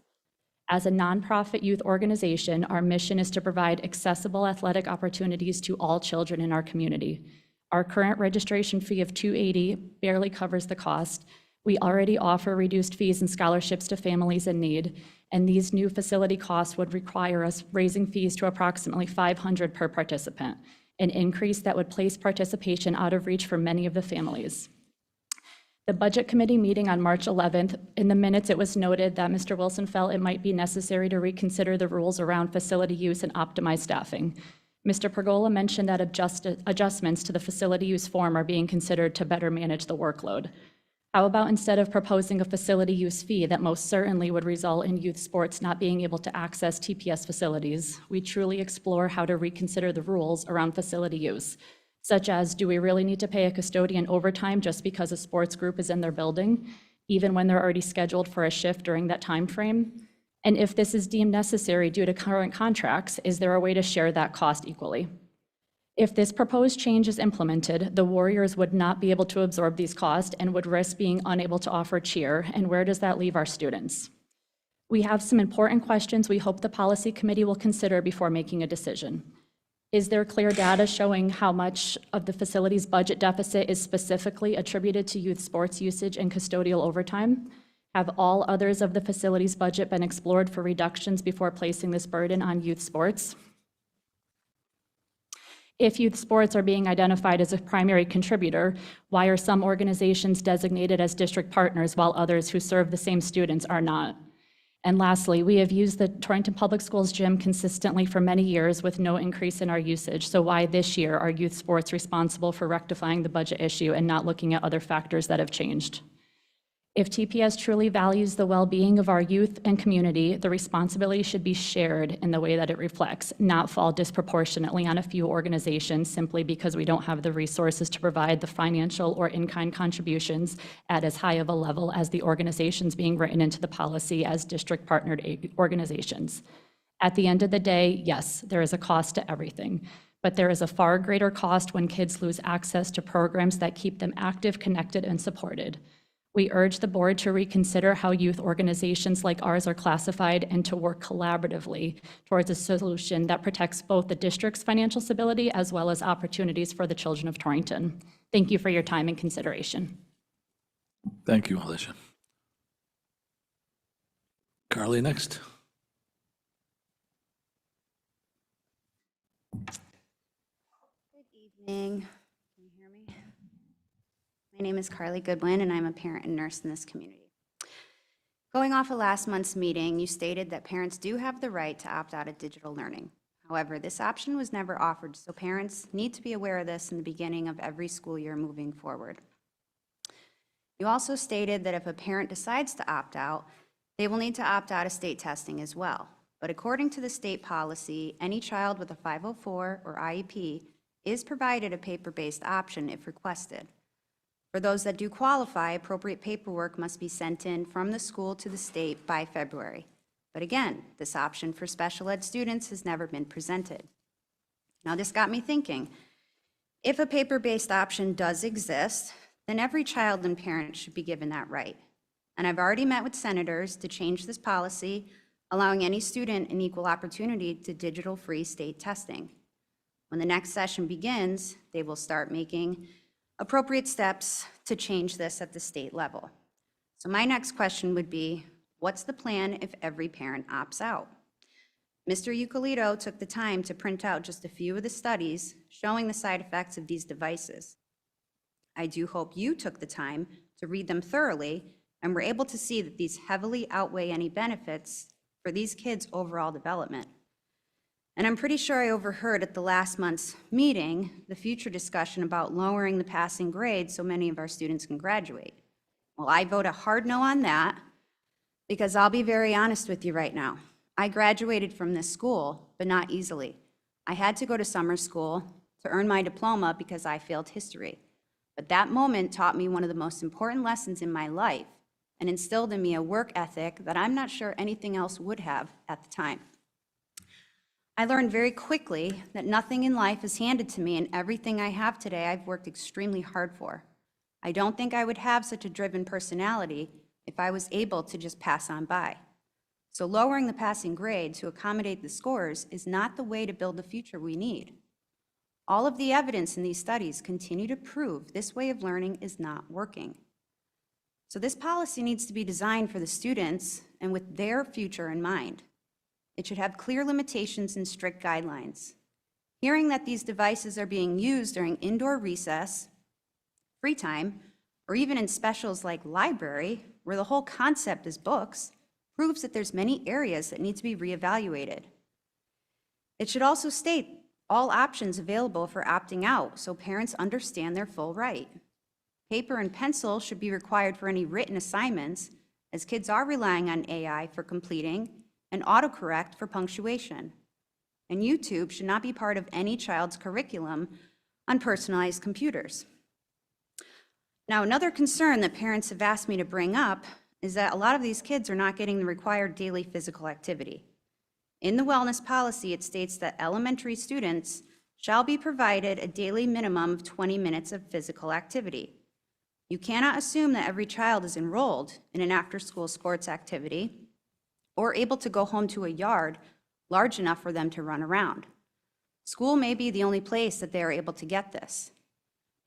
As a nonprofit youth organization, our mission is to provide accessible athletic opportunities to all children in our community. Our current registration fee of $280 barely covers the cost. We already offer reduced fees and scholarships to families in need, and these new facility costs would require us raising fees to approximately $500 per participant, an increase that would place participation out of reach for many of the families. The Budget Committee meeting on March 11th, in the minutes it was noted that Mr. Wilson felt it might be necessary to reconsider the rules around facility use and optimize staffing. Mr. Pergola mentioned that adjustments to the facility use form are being considered to better manage the workload. How about instead of proposing a facility use fee that most certainly would result in youth sports not being able to access TPS facilities, we truly explore how to reconsider the rules around facility use, such as, do we really need to pay a custodian overtime just because a sports group is in their building, even when they're already scheduled for a shift during that time frame? And if this is deemed necessary due to current contracts, is there a way to share that cost equally? If this proposed change is implemented, the Warriors would not be able to absorb these costs and would risk being unable to offer cheer, and where does that leave our students? We have some important questions we hope the policy committee will consider before making a decision. Is there clear data showing how much of the facility's budget deficit is specifically attributed to youth sports usage and custodial overtime? Have all others of the facility's budget been explored for reductions before placing this burden on youth sports? If youth sports are being identified as a primary contributor, why are some organizations designated as district partners while others who serve the same students are not? And lastly, we have used the Torrington Public Schools gym consistently for many years with no increase in our usage. So why this year are youth sports responsible for rectifying the budget issue and not looking at other factors that have changed? If TPS truly values the well-being of our youth and community, the responsibility should be shared in the way that it reflects, not fall disproportionately on a few organizations simply because we don't have the resources to provide the financial or in-kind contributions at as high of a level as the organizations being written into the policy as district-partnered organizations. At the end of the day, yes, there is a cost to everything, but there is a far greater cost when kids lose access to programs that keep them active, connected, and supported. We urge the board to reconsider how youth organizations like ours are classified and to work collaboratively towards a solution that protects both the district's financial stability as well as opportunities for the children of Torrington. Thank you for your time and consideration. Thank you, Alicia. Carly, next. Good evening. Can you hear me? My name is Carly Goodwin, and I'm a parent and nurse in this community. Going off of last month's meeting, you stated that parents do have the right to opt out of digital learning. However, this option was never offered, so parents need to be aware of this in the beginning of every school year moving forward. You also stated that if a parent decides to opt out, they will need to opt out of state testing as well. But according to the state policy, any child with a 504 or IEP is provided a paper-based option if requested. For those that do qualify, appropriate paperwork must be sent in from the school to the state by February. But again, this option for special ed students has never been presented. Now, this got me thinking, if a paper-based option does exist, then every child and parent should be given that right. And I've already met with senators to change this policy, allowing any student an equal opportunity to digital-free state testing. When the next session begins, they will start making appropriate steps to change this at the state level. So my next question would be, What's the plan if every parent opts out? Mr. Euclid took the time to print out just a few of the studies showing the side effects of these devices. I do hope you took the time to read them thoroughly and were able to see that these heavily outweigh any benefits for these kids' overall development. And I'm pretty sure I overheard at the last month's meeting the future discussion about lowering the passing grade so many of our students can graduate. Well, I vote a hard no on that because I'll be very honest with you right now. I graduated from this school, but not easily. I had to go to summer school to earn my diploma because I failed history. But that moment taught me one of the most important lessons in my life and instilled in me a work ethic that I'm not sure anything else would have at the time. I learned very quickly that nothing in life is handed to me, and everything I have today I've worked extremely hard for. I don't think I would have such a driven personality if I was able to just pass on by. So lowering the passing grade to accommodate the scores is not the way to build the future we need. All of the evidence in these studies continue to prove this way of learning is not working. So this policy needs to be designed for the students and with their future in mind. It should have clear limitations and strict guidelines. Hearing that these devices are being used during indoor recess, free time, or even in specials like library, where the whole concept is books, proves that there's many areas that need to be reevaluated. It should also state all options available for opting out so parents understand their full right. Paper and pencil should be required for any written assignments, as kids are relying on AI for completing and autocorrect for punctuation. And YouTube should not be part of any child's curriculum on personalized computers. Now, another concern that parents have asked me to bring up is that a lot of these kids are not getting the required daily physical activity. In the wellness policy, it states that elementary students shall be provided a daily minimum of 20 minutes of physical activity. You cannot assume that every child is enrolled in an after-school sports activity or able to go home to a yard large enough for them to run around. School may be the only place that they are able to get this.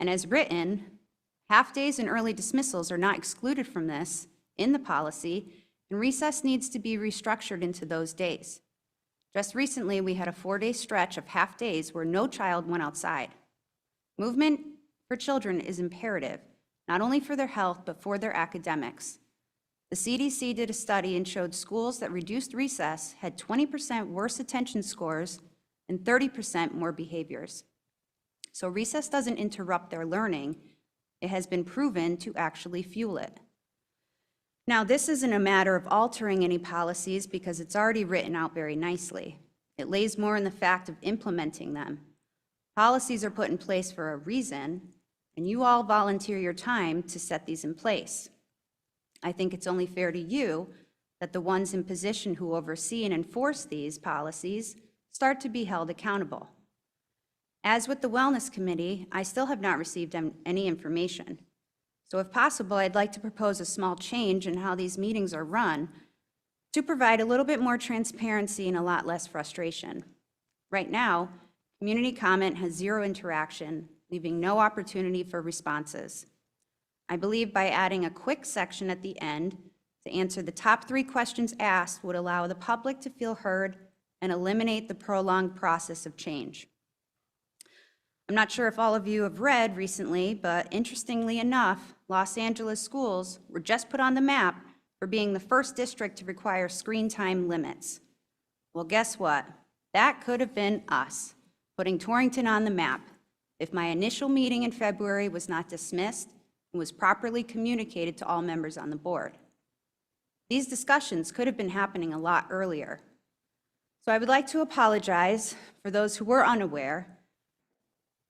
And as written, half-days and early dismissals are not excluded from this in the policy, and recess needs to be restructured into those days. Just recently, we had a 4-day stretch of half-days where no child went outside. Movement for children is imperative, not only for their health, but for their academics. The CDC did a study and showed schools that reduced recess had 20% worse attention scores and 30% more behaviors. So recess doesn't interrupt their learning. It has been proven to actually fuel it. Now, this isn't a matter of altering any policies because it's already written out very nicely. It lays more in the fact of implementing them. Policies are put in place for a reason, and you all volunteer your time to set these in place. I think it's only fair to you that the ones in position who oversee and enforce these policies start to be held accountable. As with the Wellness Committee, I still have not received any information. So if possible, I'd like to propose a small change in how these meetings are run to provide a little bit more transparency and a lot less frustration. Right now, community comment has zero interaction, leaving no opportunity for responses. I believe by adding a quick section at the end to answer the top 3 questions asked would allow the public to feel heard and eliminate the prolonged process of change. I'm not sure if all of you have read recently, but interestingly enough, Los Angeles schools were just put on the map for being the first district to require screen time limits. Well, guess what? That could have been us, putting Torrington on the map, if my initial meeting in February was not dismissed and was properly communicated to all members on the board. These discussions could have been happening a lot earlier. So I would like to apologize for those who were unaware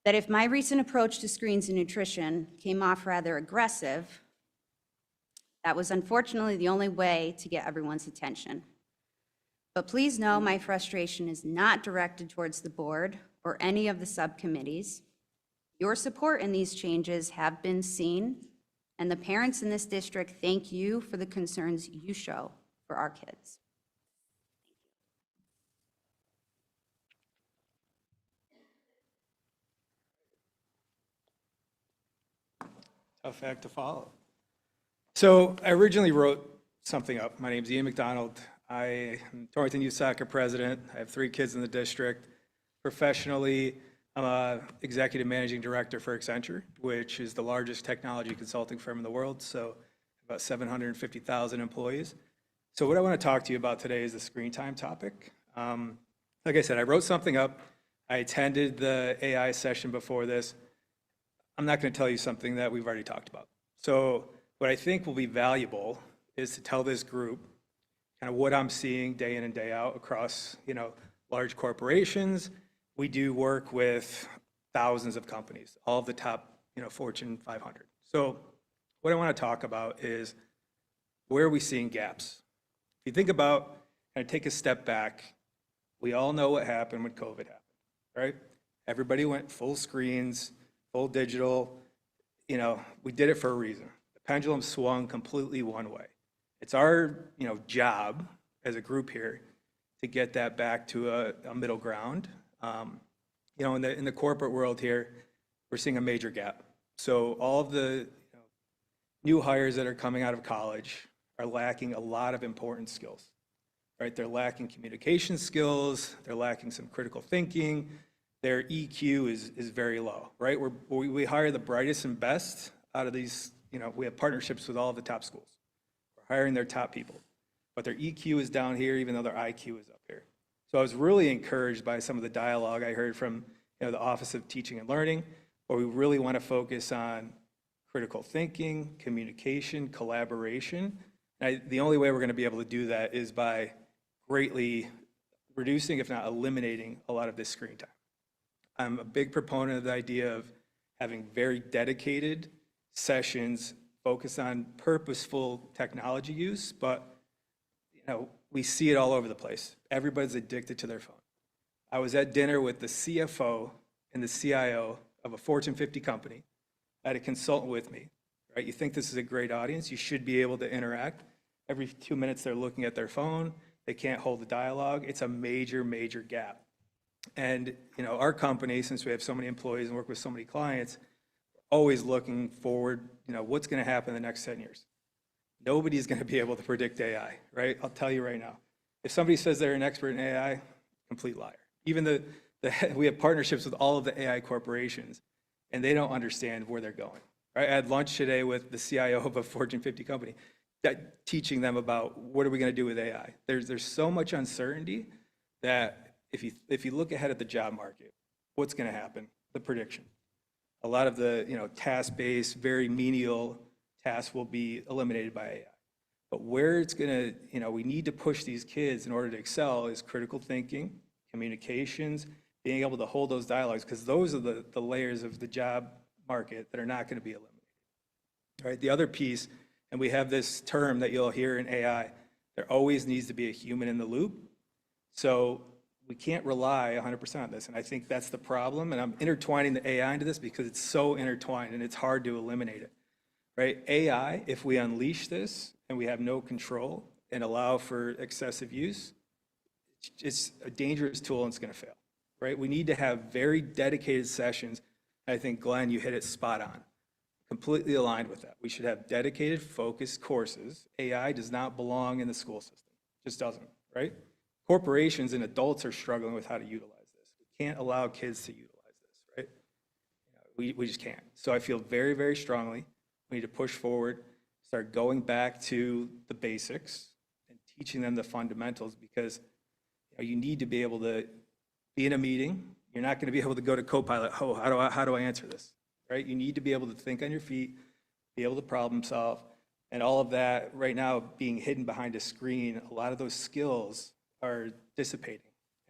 that if my recent approach to screens and nutrition came off rather aggressive, that was unfortunately the only way to get everyone's attention. But please know my frustration is not directed towards the board or any of the subcommittees. Your support in these changes have been seen, and the parents in this district thank you for the concerns you show for our kids. Tough act to follow. So I originally wrote something up. My name's Ian McDonald. I am Torrington Youth Soccer President. I have 3 kids in the district. Professionally, I'm a Executive Managing Director for Accenture, which is the largest technology consulting firm in the world, so about 750,000 employees. So what I want to talk to you about today is the screen time topic. Like I said, I wrote something up. I attended the AI session before this. I'm not going to tell you something that we've already talked about. So what I think will be valuable is to tell this group kind of what I'm seeing day in and day out across, large corporations. We do work with thousands of companies, all of the top, Fortune 500. So what I want to talk about is where are we seeing gaps? If you think about and take a step back, we all know what happened when COVID happened, right? Everybody went full screens, full digital. We did it for a reason. The pendulum swung completely one way. It's our, job as a group here to get that back to a middle ground. In the corporate world here, we're seeing a major gap. So all of the new hires that are coming out of college are lacking a lot of important skills, right? They're lacking communication skills. They're lacking some critical thinking. Their EQ is very low, right? We hire the brightest and best out of these, we have partnerships with all of the top schools. We're hiring their top people, but their EQ is down here, even though their IQ is up here. So I was really encouraged by some of the dialogue I heard from the Office of Teaching and Learning, where we really want to focus on critical thinking, communication, collaboration. The only way we're going to be able to do that is by greatly reducing, if not eliminating, a lot of this screen time. I'm a big proponent of the idea of having very dedicated sessions focused on purposeful technology use, but we see it all over the place. Everybody's addicted to their phone. I was at dinner with the CFO and the CIO of a Fortune 50 company. I had a consultant with me, right? You think this is a great audience, you should be able to interact. Every 2 minutes they're looking at their phone, they can't hold the dialogue. It's a major, major gap. And our company, since we have so many employees and work with so many clients, always looking forward, what's going to happen in the next 10 years. Nobody's going to be able to predict AI, right? I'll tell you right now. If somebody says they're an expert in AI, complete liar. Even we have partnerships with all of the AI corporations, and they don't understand where they're going. Right? I had lunch today with the CIO of a Fortune 50 company, teaching them about what are we going to do with AI. There's so much uncertainty that if you look ahead at the job market, what's going to happen? The prediction. A lot of the task-based, very menial tasks will be eliminated by AI. But where it's going to, we need to push these kids in order to excel is critical thinking, communications, being able to hold those dialogues, because those are the layers of the job market that are not going to be eliminated. Right? The other piece, and we have this term that you'll hear in AI, there always needs to be a human in the loop. So we can't rely 100% on this. And I think that's the problem. And I'm intertwining the AI into this because it's so intertwined and it's hard to eliminate it. Right? AI, if we unleash this and we have no control and allow for excessive use, it's a dangerous tool and it's going to fail. Right? We need to have very dedicated sessions. I think, Glenn, you hit it spot on. Completely aligned with that. We should have dedicated, focused courses. AI does not belong in the school system. Just doesn't, right? Corporations and adults are struggling with how to utilize this. We can't allow kids to utilize this, right? We just can't. So I feel very, very strongly we need to push forward, start going back to the basics and teaching them the fundamentals, because you need to be able to be in a meeting. You're not going to be able to go to Copilot, oh, how do I answer this, right? You need to be able to think on your feet, be able to problem solve, and all of that right now being hidden behind a screen, a lot of those skills are dissipating.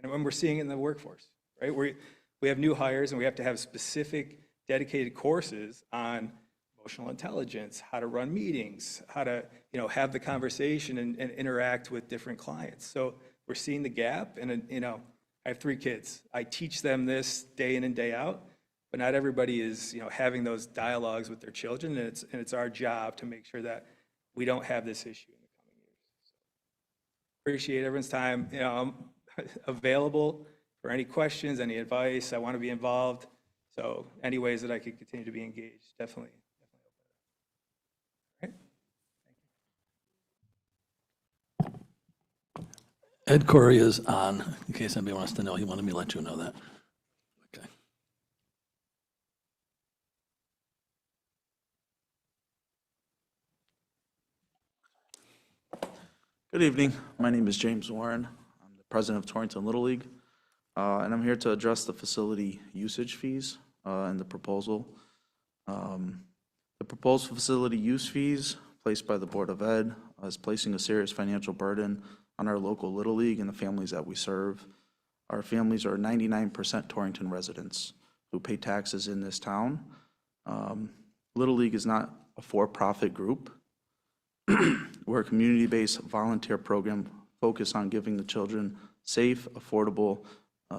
And when we're seeing it in the workforce, right? We have new hires and we have to have specific dedicated courses on emotional intelligence, how to run meetings, how to have the conversation and interact with different clients. So we're seeing the gap, and I have 3 kids. I teach them this day in and day out, but not everybody is having those dialogues with their children, and it's our job to make sure that we don't have this issue in the coming years. So, appreciate everyone's time. I'm available for any questions, any advice. I want to be involved. So any ways that I could continue to be engaged, definitely open it up. Right? Ed Corey is on, in case anybody wants to know. He wanted me to let you know that. Okay. Good evening. My name is James Warren. I'm the president of Torrington Little League, and I'm here to address the facility usage fees and the proposal. The proposed facility use fees placed by the Board of Ed is placing a serious financial burden on our local Little League and the families that we serve. Our families are 99% Torrington residents who pay taxes in this town. Little League is not a for-profit group. We're a community-based volunteer program focused on giving the children safe, affordable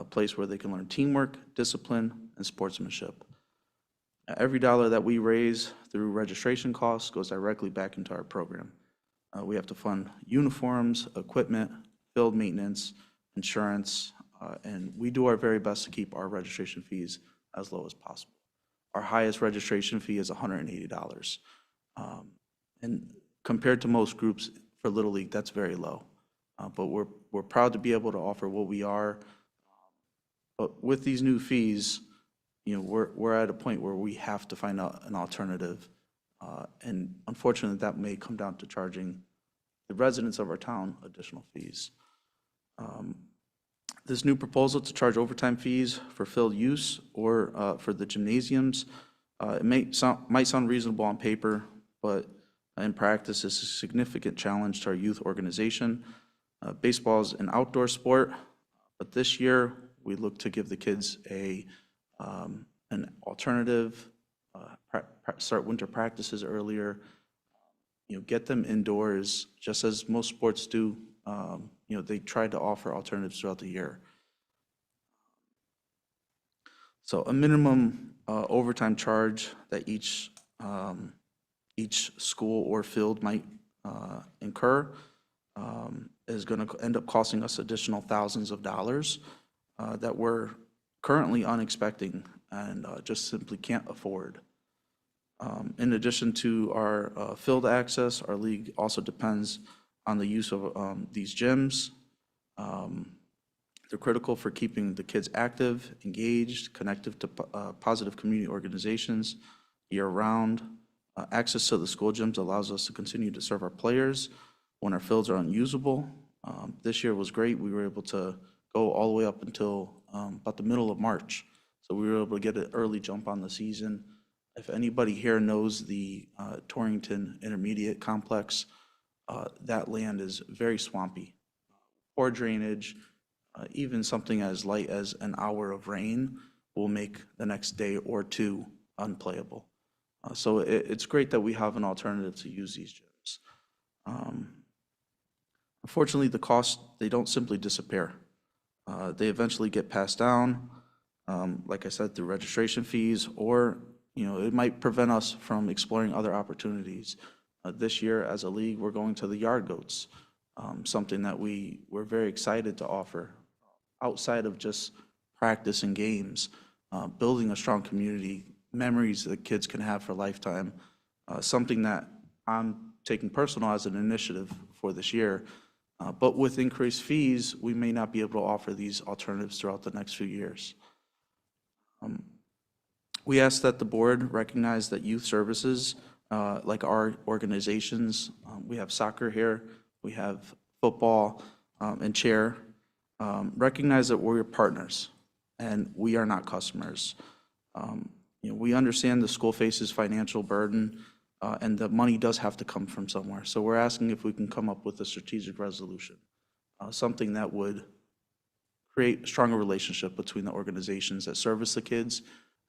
place where they can learn teamwork, discipline, and sportsmanship. Every dollar that we raise through registration costs goes directly back into our program. We have to fund uniforms, equipment, field maintenance, insurance, and we do our very best to keep our registration fees as low as possible. Our highest registration fee is $180. And compared to most groups for Little League, that's very low. But we're proud to be able to offer what we are. But with these new fees, we're at a point where we have to find out an alternative. And unfortunately, that may come down to charging the residents of our town additional fees. This new proposal to charge overtime fees for field use or for the gymnasiums, it might sound reasonable on paper, but in practice, it's a significant challenge to our youth organization. Baseball is an outdoor sport, but this year we look to give the kids an alternative, start winter practices earlier, get them indoors, just as most sports do. They try to offer alternatives throughout the year. So a minimum overtime charge that each school or field might incur is going to end up costing us additional thousands of dollars that we're currently unexpecting and just simply can't afford. In addition to our field access, our league also depends on the use of these gyms. They're critical for keeping the kids active, engaged, connected to positive community organizations year-round. Access to the school gyms allows us to continue to serve our players when our fields are unusable. This year was great. We were able to go all the way up until about the middle of March. So we were able to get an early jump on the season. If anybody here knows the Torrington Intermediate Complex, that land is very swampy. Poor drainage, even something as light as an hour of rain will make the next day or two unplayable. So it's great that we have an alternative to use these gyms. Unfortunately, the costs, they don't simply disappear. They eventually get passed down, like I said, through registration fees, or it might prevent us from exploring other opportunities. This year, as a league, we're going to the Yard Goats, something that we're very excited to offer outside of just practice and games, building a strong community, memories that kids can have for a lifetime, something that I'm taking personal as an initiative for this year. But with increased fees, we may not be able to offer these alternatives throughout the next few years. We ask that the board recognize that youth services, like our organizations, we have soccer here, we have football and cheer, recognize that we're partners and we are not customers. We understand the school faces financial burden and the money does have to come from somewhere. So we're asking if we can come up with a strategic resolution, something that would create a stronger relationship between the organizations that service the kids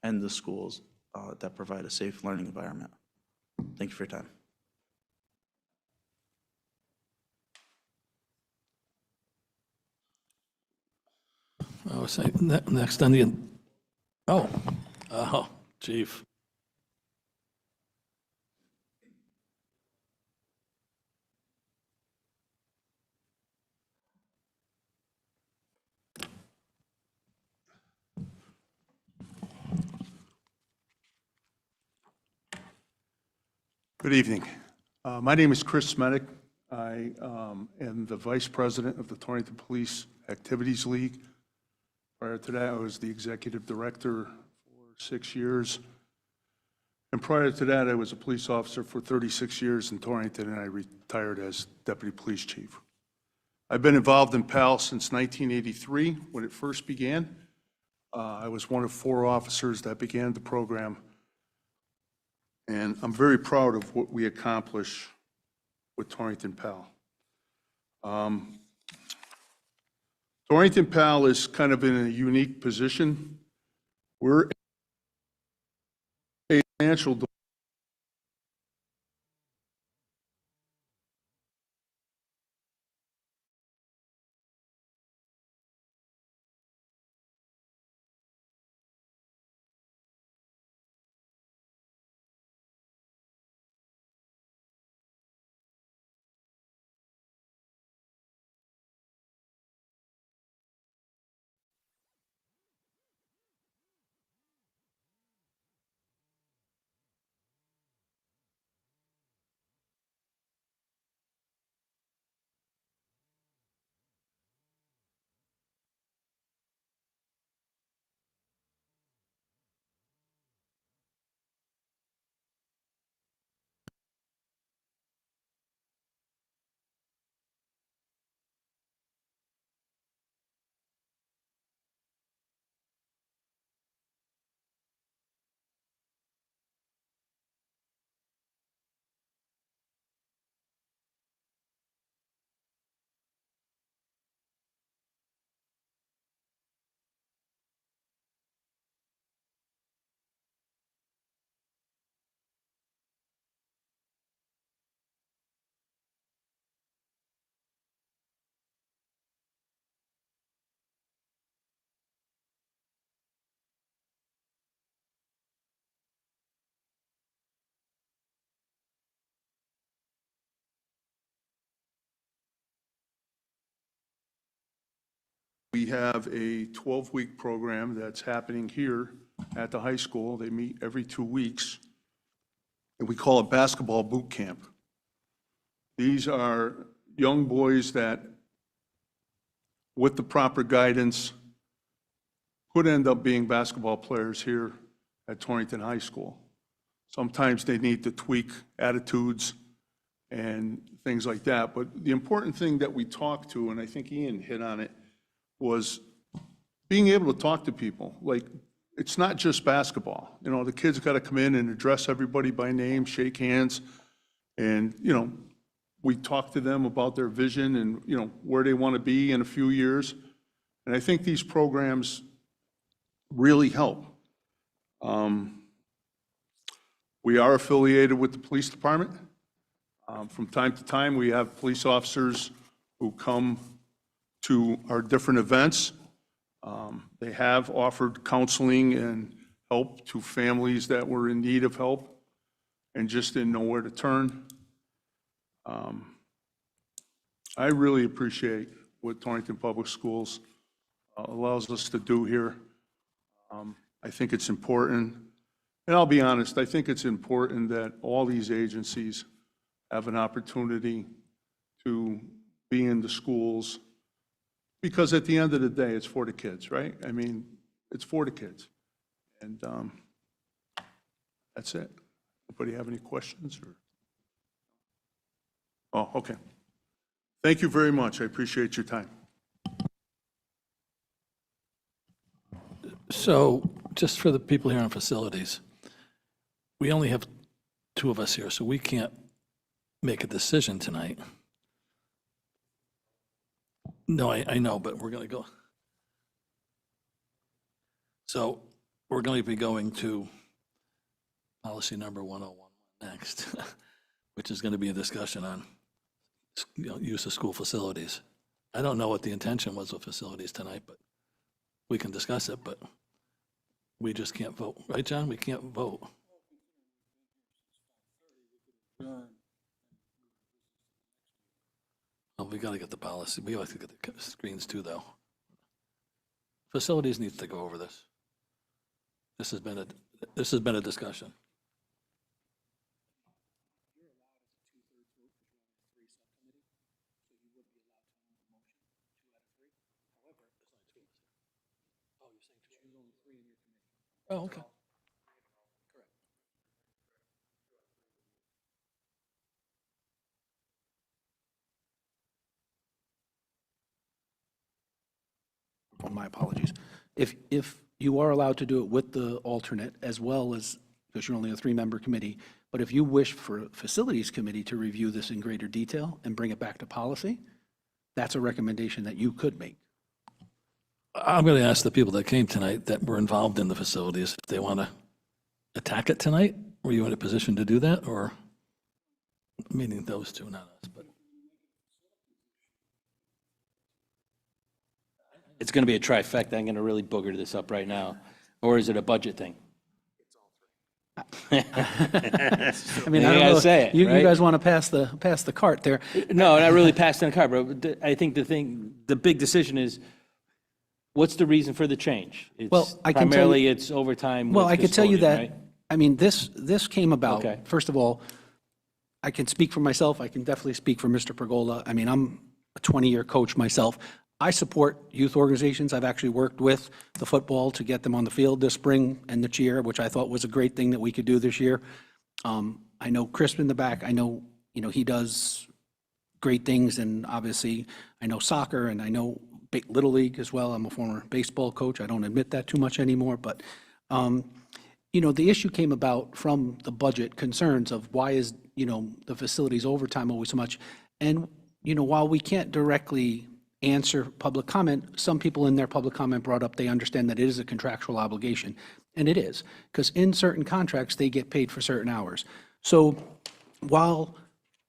and the schools that provide a safe learning environment. Thank you for your time. I was saying, next on the, oh, chief. Good evening. My name is Chris Smedick. I am the vice president of the Torrington Police Activities League. Prior to that, I was the executive director for 6 years. And prior to that, I was a police officer for 36 years in Torrington, and I retired as deputy police chief. I've been involved in PAL since 1983, when it first began. I was one of 4 officers that began the program, and I'm very proud of what we accomplished with Torrington PAL. Torrington PAL is kind of in a unique position. We're a financial We have a 12-week program that's happening here at the high school. They meet every 2 weeks, and we call it basketball boot camp. These are young boys that, with the proper guidance, could end up being basketball players here at Torrington High School. Sometimes they need to tweak attitudes and things like that, but the important thing that we talk to, and I think Ian hit on it, was being able to talk to people. Like, it's not just basketball. You know, the kids got to come in and address everybody by name, shake hands, and, you know, we talk to them about their vision and, you know, where they want to be in a few years. And I think these programs really help. We are affiliated with the police department. From time to time, we have police officers who come to our different events. They have offered counseling and help to families that were in need of help and just didn't know where to turn. I really appreciate what Torrington Public Schools allows us to do here. I think it's important, and I'll be honest, I think it's important that all these agencies have an opportunity to be in the schools, because at the end of the day, it's for the kids, right? I mean, it's for the kids. And that's it. Anybody have any questions? Or? Oh, okay. Thank you very much. I appreciate your time. So just for the people here on facilities, we only have 2 of us here, so we can't make a decision tonight. No, I know, but we're going to go. So we're going to be going to policy number 101 next, which is going to be a discussion on use of school facilities. I don't know what the intention was with facilities tonight, but we can discuss it, but we just can't vote. Right, John? We can't vote. Well, we got to get the policy. We have to get the screens too, though. Facilities needs to go over this. This has been a discussion. Oh, okay. My apologies. If you are allowed to do it with the alternate as well as, because you're only a three-member committee, but if you wish for a facilities committee to review this in greater detail and bring it back to policy, that's a recommendation that you could make. I'm going to ask the people that came tonight that were involved in the facilities if they want to attack it tonight. Were you in a position to do that, or meaning those two, not us? But It's going to be a trifecta. I'm going to really booger this up right now. Or is it a budget thing? I mean, I You don't gotta know, say it, you right? guys want to pass the cart there. No, not really passing the car, but I think the big decision is, what's the reason for the change? It's Well, I can tell you- primarily it's overtime Well, with I could tell you custodian, that, right? I mean, this came about, Okay. first of all, I can speak for myself, I can definitely speak for Mr. Pergola. I mean, I'm a 20-year coach myself. I support youth organizations. I've actually worked with the football to get them on the field this spring and the cheer, which I thought was a great thing that we could do this year. I know Chris in the back, I know, he does great things, and obviously, I know soccer, and I know Little League as well. I'm a former baseball coach. I don't admit that too much anymore, but, the issue came about from the budget concerns of why is, the facilities overtime always so much? And, while we can't directly answer public comment, some people in their public comment brought up they understand that it is a contractual obligation, and it is, because in certain contracts, they get paid for certain hours. So while,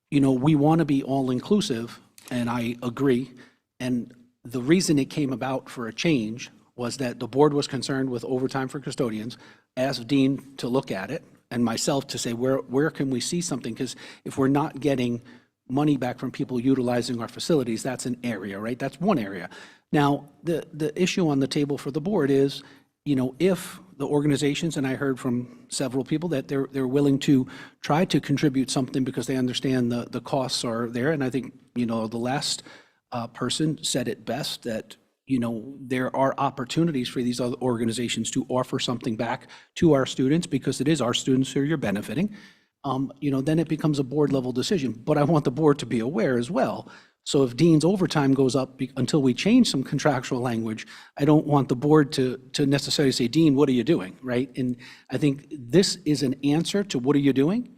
we want to be all-inclusive, and I agree, and the reason it came about for a change was that the board was concerned with overtime for custodians, asked Dean to look at it, and myself to say, where can we see something? Because if we're not getting money back from people utilizing our facilities, that's an area, right? That's one area. Now, the issue on the table for the board is, if the organizations, and I heard from several people that they're willing to try to contribute something because they understand the costs are there, and I think, the last person said it best, that, there are opportunities for these other organizations to offer something back to our students, because it is our students who you're benefiting. Then it becomes a board-level decision. But I want the board to be aware as well. So if Dean's overtime goes up until we change some contractual language, I don't want the board to necessarily say, Dean, what are you doing, right? And I think this is an answer to what are you doing?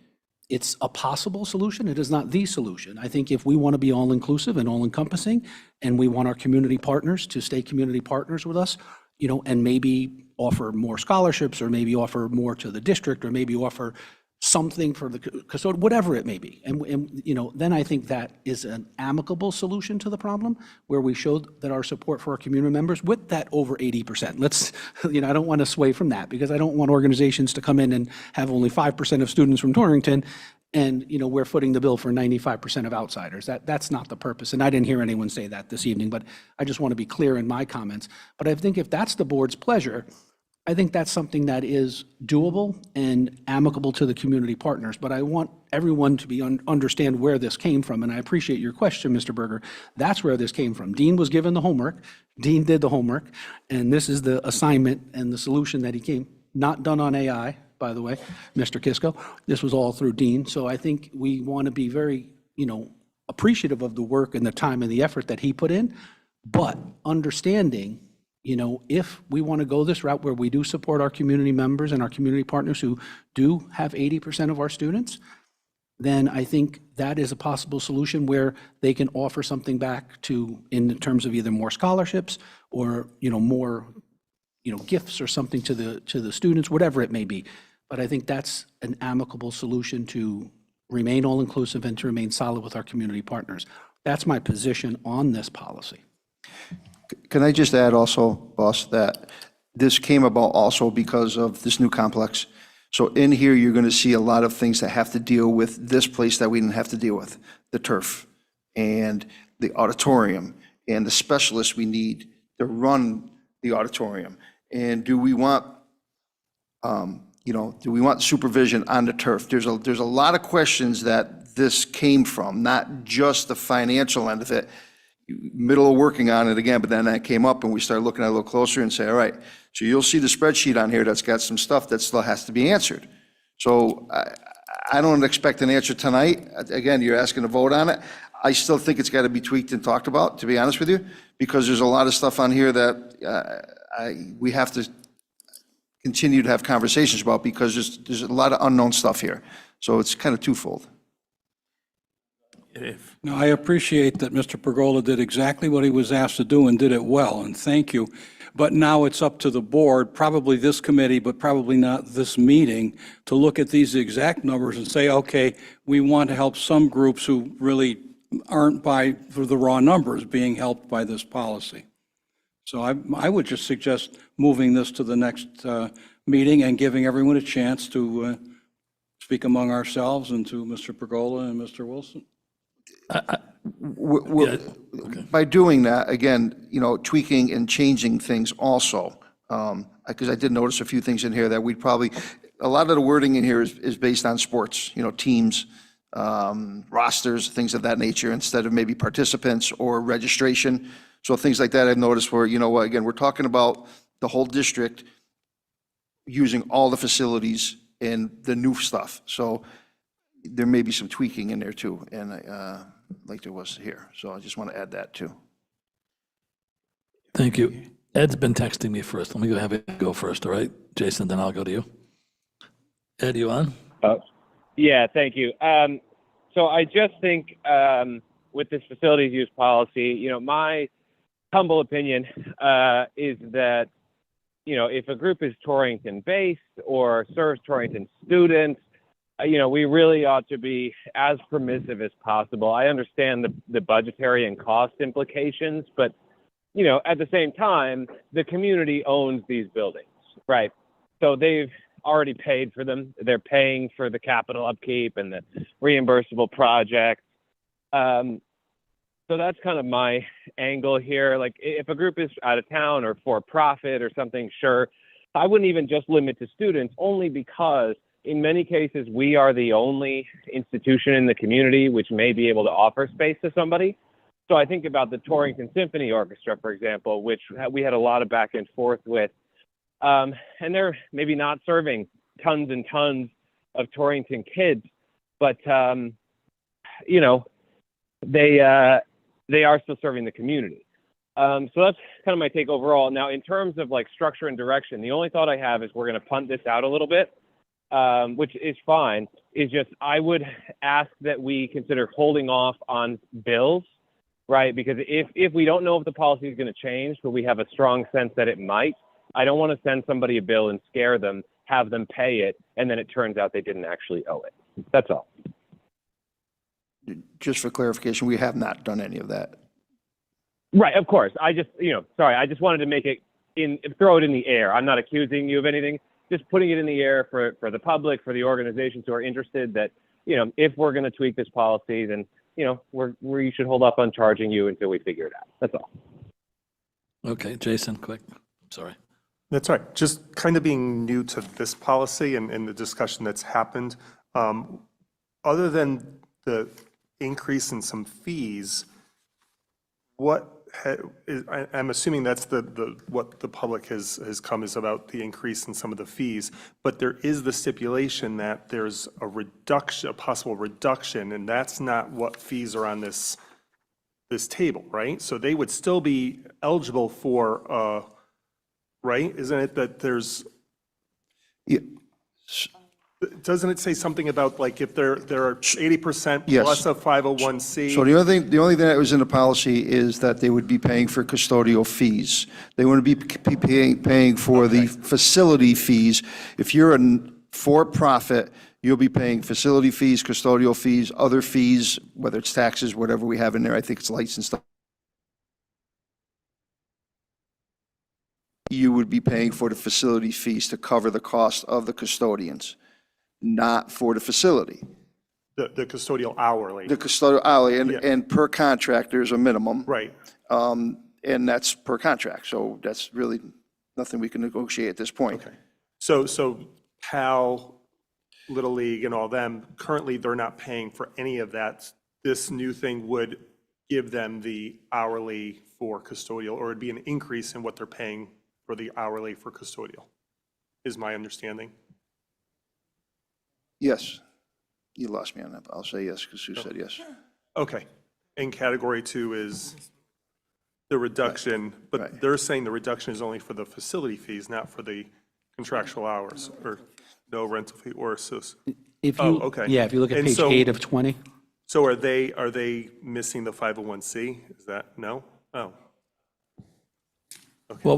It's a possible solution. It is not the solution. I think if we want to be all-inclusive and all-encompassing, and we want our community partners to stay community partners with us, and maybe offer more scholarships, or maybe offer more to the district, or maybe offer something for the custodian, whatever it may be. And then I think that is an amicable solution to the problem, where we show that our support for our community members with that over 80%. Let's, I don't want to sway from that, because I don't want organizations to come in and have only 5% of students from Torrington, and, we're footing the bill for 95% of outsiders. That's not the purpose. And I didn't hear anyone say that this evening, but I just want to be clear in my comments. But I think if that's the board's pleasure, I think that's something that is doable and amicable to the community partners. But I want everyone to understand where this came from. And I appreciate your question, Mr. Berger. That's where this came from. Dean was given the homework. Dean did the homework. And this is the assignment and the solution that he came. Not done on AI, by the way, Mr. Kisco. This was all through Dean. So I think we want to be very, appreciative of the work and the time and the effort that he put in, but understanding, if we want to go this route where we do support our community members and our community partners who do have 80% of our students, then I think that is a possible solution where they can offer something back in terms of either more scholarships or, more, gifts or something to the students, whatever it may be. But I think that's an amicable solution to remain all-inclusive and to remain solid with our community partners. That's my position on this policy. Can I just add also, boss, that this came about also because of this new complex. So in here, you're going to see a lot of things that have to deal with this place that we didn't have to deal with, the turf and the auditorium and the specialists we need to run the auditorium. And do we want, do we want supervision on the turf? There's a lot of questions that this came from, not just the financial end of it. middle of working on it again, but then that came up and we started looking at it a little closer and say, all right, so you'll see the spreadsheet on here that's got some stuff that still has to be answered. So I don't expect an answer tonight. Again, you're asking to vote on it. I still think it's got to be tweaked and talked about, to be honest with you, because there's a lot of stuff on here that we have to continue to have conversations about because there's a lot of unknown stuff here. So it's kind of twofold. No, I appreciate that Mr. Pergola did exactly what he was asked to do and did it well, and thank you. But now it's up to the board, probably this committee, but probably not this meeting, to look at these exact numbers and say, okay, we want to help some groups who really aren't for the raw numbers being helped by this policy. So I would just suggest moving this to the next meeting and giving everyone a chance to speak among ourselves and to Mr. Pergola and Mr. Wilson. By doing that, again, tweaking and changing things also, because I did notice a few things in here that a lot of the wording in here is based on sports, teams, rosters, things of that nature, instead of maybe participants or registration. So things like that I've noticed where, again, we're talking about the whole district using all the facilities and the new stuff. So there may be some tweaking in there too, and like there was here. So I just want to add that too. Thank you. Ed's been texting me first. Let me have it go first, all right? Jason, then I'll go to you. Ed, you on? Yeah, thank you. So I just think with this facilities use policy, my humble opinion is that, if a group is Torrington based or serves Torrington students, we really ought to be as permissive as possible. I understand the budgetary and cost implications, but, at the same time, the community owns these buildings, right? So they've already paid for them. They're paying for the capital upkeep and the reimbursable projects. So that's kind of my angle here. Like if a group is out of town or for profit or something, sure. I wouldn't even just limit to students, only because in many cases, we are the only institution in the community which may be able to offer space to somebody. So I think about the Torrington Symphony Orchestra, for example, which we had a lot of back and forth with. And they're maybe not serving tons and tons of Torrington kids, but, they are still serving the community. So that's kind of my take overall. Now, in terms of like structure and direction, the only thought I have is we're going to punt this out a little bit. Which is fine, is just I would ask that we consider holding off on bills, right? Because if we don't know if the policy is going to change, but we have a strong sense that it might, I don't want to send somebody a bill and scare them, have them pay it, and then it turns out they didn't actually owe it. That's all. Just for clarification, we have not done any of that. Right, of course. I just, I just wanted to make it throw it in the air. I'm not accusing you of anything. Just putting it in the air for the public, for the organizations who are interested that, if we're going to tweak this policy, then, we should hold off on charging you until we figure it out. That's all. Okay, Jason, quick. Sorry. That's all right. Just kind of being new to this policy and the discussion that's happened, other than the increase in some fees, I'm assuming that's what the public has come is about the increase in some of the fees, but there is the stipulation that there's a possible reduction, and that's not what fees are on this table, right? So they would still be eligible for, right? Isn't it that there's? Yeah. Doesn't it say something about like if there are 80% Yes. plus a 501c? So the only thing that was in the policy is that they would be paying for custodial fees. They wouldn't be paying for the facility fees. If you're a for-profit, you'll be paying facility fees, custodial fees, other fees, whether it's taxes, whatever we have in there. I think it's lights and stuff. You would be paying for the facility fees to cover the cost of the custodians, not for the facility. The custodial hourly. The custodial hourly, and per contract, there's a minimum. Right. And that's per contract, so that's really nothing we can negotiate at this point. Okay. So PAL, Little League and all them, currently they're not paying for any of that. This new thing would give them the hourly for custodial, or it'd be an increase in what they're paying for the hourly for custodial, is my understanding. Yes. You lost me on that, but I'll say yes, because Sue said yes. Okay. And category 2 is the reduction, but they're saying the reduction is only for the facility fees, not for the contractual hours, or no rental fee or associate. If Oh, you, okay. yeah, if you look at And page so- 8 of 20, So are they missing the 501c? Is that, no? Oh. Well,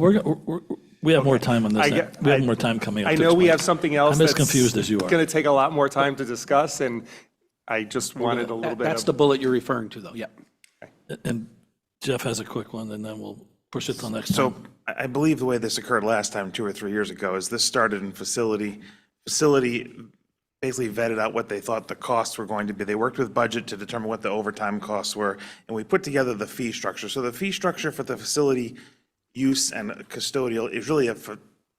we have more time on this. We have more time coming up. I to know we explain. have something else I'm as that's confused as you are. going to take a lot more time to discuss, and I just wanted a little bit that's of. the bullet you're referring to, though, yeah. And Jeff has a quick one, and then we'll push it till next So time. I believe the way this occurred last time, 2 or 3 years ago, is this started in facility. Facility basically vetted out what they thought the costs were going to be. They worked with budget to determine what the overtime costs were, and we put together the fee structure. So the fee structure for the facility use and custodial is really a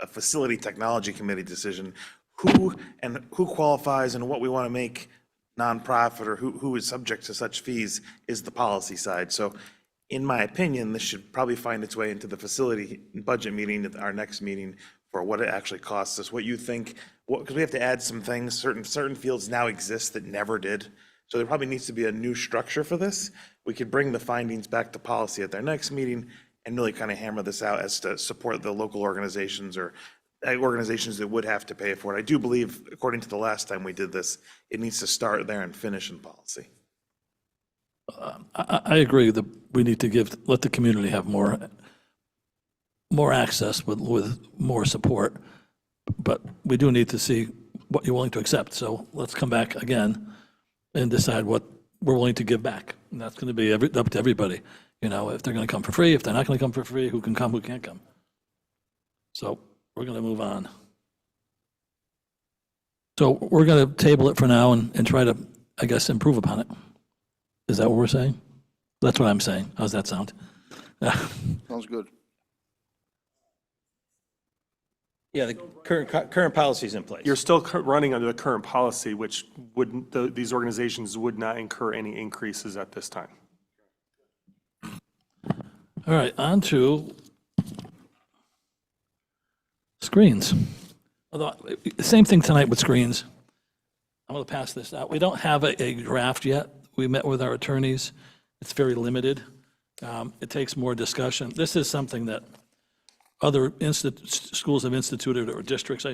facility technology committee decision. Who qualifies and what we want to make nonprofit, or who is subject to such fees, is the policy side. So in my opinion, this should probably find its way into the facility budget meeting at our next meeting for what it actually costs us, what you think, because we have to add some things. Certain fields now exist that never did. So there probably needs to be a new structure for this. We could bring the findings back to policy at their next meeting and really kind of hammer this out as to support the local organizations or organizations that would have to pay for it. I do believe, according to the last time we did this, it needs to start there and finish in policy. I agree that we need to let the community have more access with more support, but we do need to see what you're willing to accept. So let's come back again and decide what we're willing to give back. And that's going to be up to everybody. You know, if they're going to come for free, if they're not going to come for free, who can come, who can't come. So we're going to move on. So we're going to table it for now and try to, I guess, improve upon it. Is that what we're saying? That's what I'm saying. How's that sound? Sounds good. Yeah, the current policy is in place. You're still running under the current policy, which wouldn't, these organizations would not incur any increases at this time. All right, on to screens. Although, same thing tonight with screens. I'm going to pass this out. We don't have a draft yet. We met with our attorneys. It's very limited. It takes more discussion. This is something that other schools have instituted, or districts,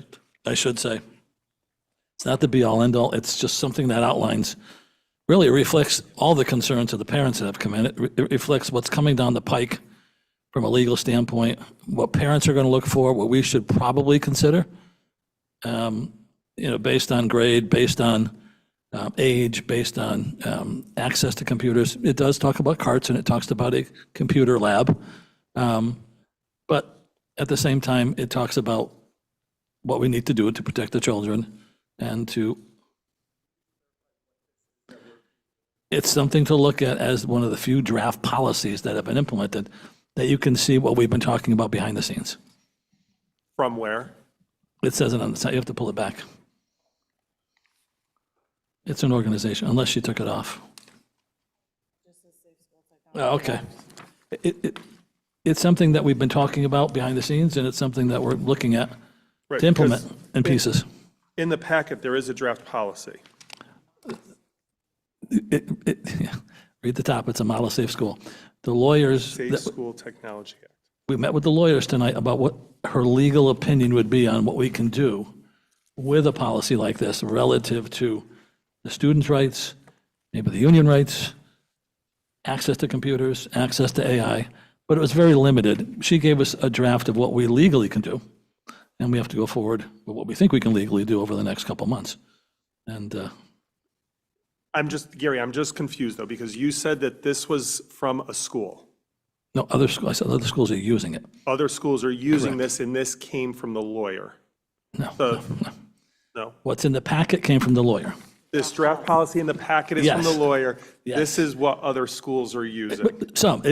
I should say. It's not the be-all, end-all. It's just something that outlines, really it reflects all the concerns of the parents that have come in. It reflects what's coming down the pike from a legal standpoint, what parents are going to look for, what we should probably consider, based on grade, based on age, based on access to computers. It does talk about carts, and it talks about a computer lab. But at the same time, it talks about what we need to do to protect the children and it's something to look at as one of the few draft policies that have been implemented, that you can see what we've been talking about behind the scenes. From where? It says it on the side. You have to pull it back. It's an organization, unless she took it off. Oh, okay. It's something that we've been talking about behind the scenes, and it's something that we're looking at Right, to implement because in pieces. In the packet, there is a draft policy. Read the top, it's a model safe school. The lawyers, Safe School Technology Act. we met with the lawyers tonight about what her legal opinion would be on what we can do with a policy like this relative to the students' rights, maybe the union rights, access to computers, access to AI, but it was very limited. She gave us a draft of what we legally can do, and we have to go forward with what we think we can legally do over the next couple months. And Gary, I'm just confused though, because you said that this was from a school. no, I said other schools are using it. Other schools are using Correct. this, and this came from the lawyer. No. No. What's in the packet came from the lawyer. This draft policy in the packet is from the Yes. lawyer. Yes. This is what other schools are using. Some,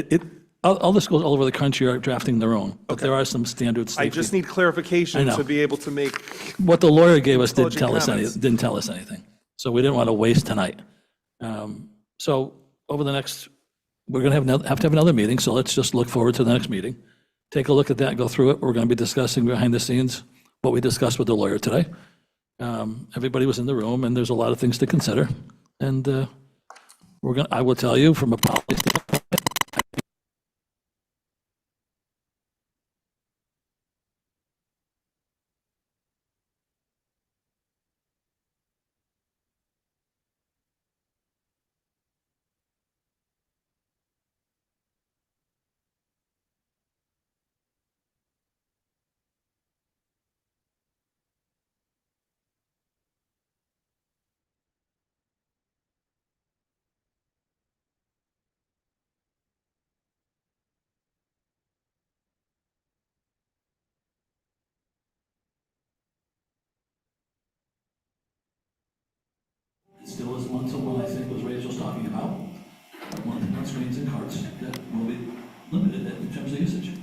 all the schools all over the country are drafting their own, but there are some standards. I just need clarification I know. to be able to make, What the lawyer gave us didn't Intelligent tell us anything. So we didn't want to waste tonight. So over the next we're going to have to have another meeting, so let's just look forward to the next meeting. Take a look at that, go through it. We're going to be discussing behind the scenes what we discussed with the lawyer today. Everybody was in the room, and there's a lot of things to consider. And I will tell you from a policy standpoint, it still is one-to-one, I think, was Rachel's talking about. One-to-one screens and carts that will be limited in terms of usage.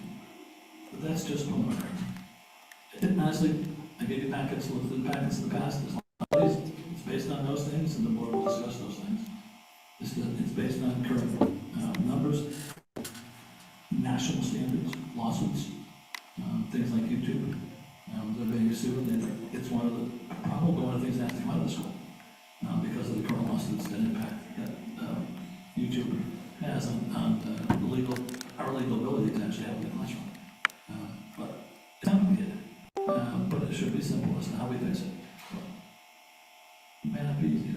But that's just preliminary. Honestly, I gave you packets, looked at the packets in the past. It's based on those things, and the board will discuss those things. It's based on current numbers, national standards, lawsuits, things like YouTube. They're being sued, and it's probably one of the things that has to come out of the school because of the current lawsuits that impact that YouTube has on our legal ability to actually have the classroom. But it's complicated, but it should be simple as to how we fix it. It may not be easy,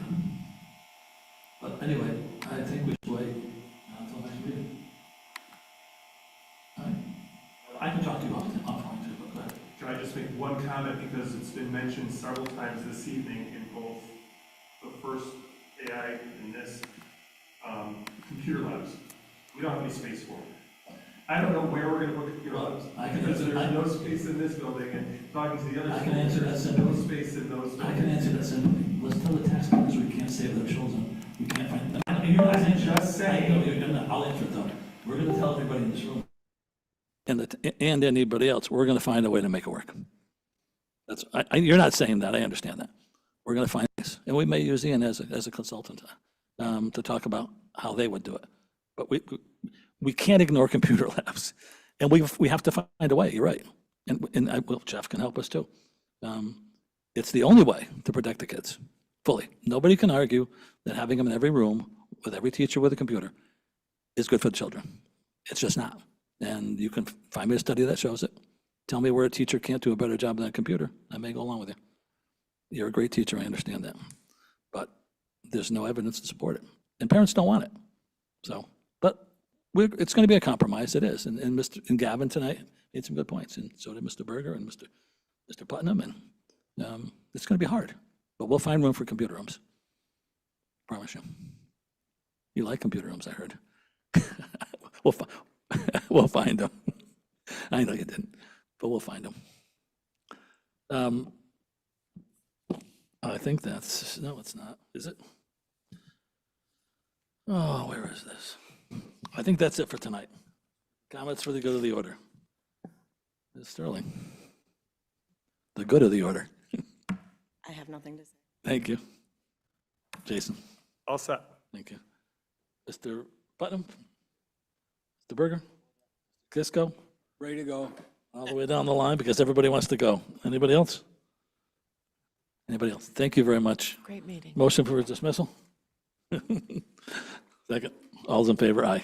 But anyway, I think we should wait until next meeting. All right? I can talk to you offline too, but go ahead. Can I just make one comment, because it's been mentioned several times this evening in both the first AI and this, computer labs. We don't have any space for it. I don't know where we're gonna put computer labs, because there's no space in this building, and talking to the other. I can answer that simply. No space in those buildings. I can answer that simply. Let's tell the taxpayers we can't save their children. We can't find them. You're not answering. Just saying. I know you're gonna, I'll answer it though. We're gonna tell everybody in this room and anybody else, we're gonna find a way to make it work. You're not saying that, I understand that. We're gonna find this, and we may use Ian as a consultant to talk about how they would do it. But we can't ignore computer labs, and we have to find a way, you're right. And Jeff can help us too. It's the only way to protect the kids, fully. Nobody can argue that having them in every room with every teacher with a computer is good for the children. It's just not. And you can find me a study that shows it. Tell me where a teacher can't do a better job than a computer. I may go along with you. You're a great teacher, I understand that. But there's no evidence to support it. And parents don't want it. So, but it's going to be a compromise, it is. And Gavin tonight made some good points, and so did Mr. Berger and Mr. Putnam, and it's going to be hard. But we'll find room for computer rooms. Promise you. You like computer rooms, I heard. We'll find them. I know you didn't, but we'll find them. I think that's, no, it's not, is it? Oh, where is this? I think that's it for tonight. Comments for the good of the order. Ms. Sterling. The good of the order. I have nothing to say. Thank you. Jason. All set. Thank you. Mr. Putnam? Mr. Berger? Kisco? Ready to go. All the way down the line because everybody wants to go. Anybody else? Anybody else? Thank you very much. Great meeting. Motion for dismissal? Second. All's in favor, aye.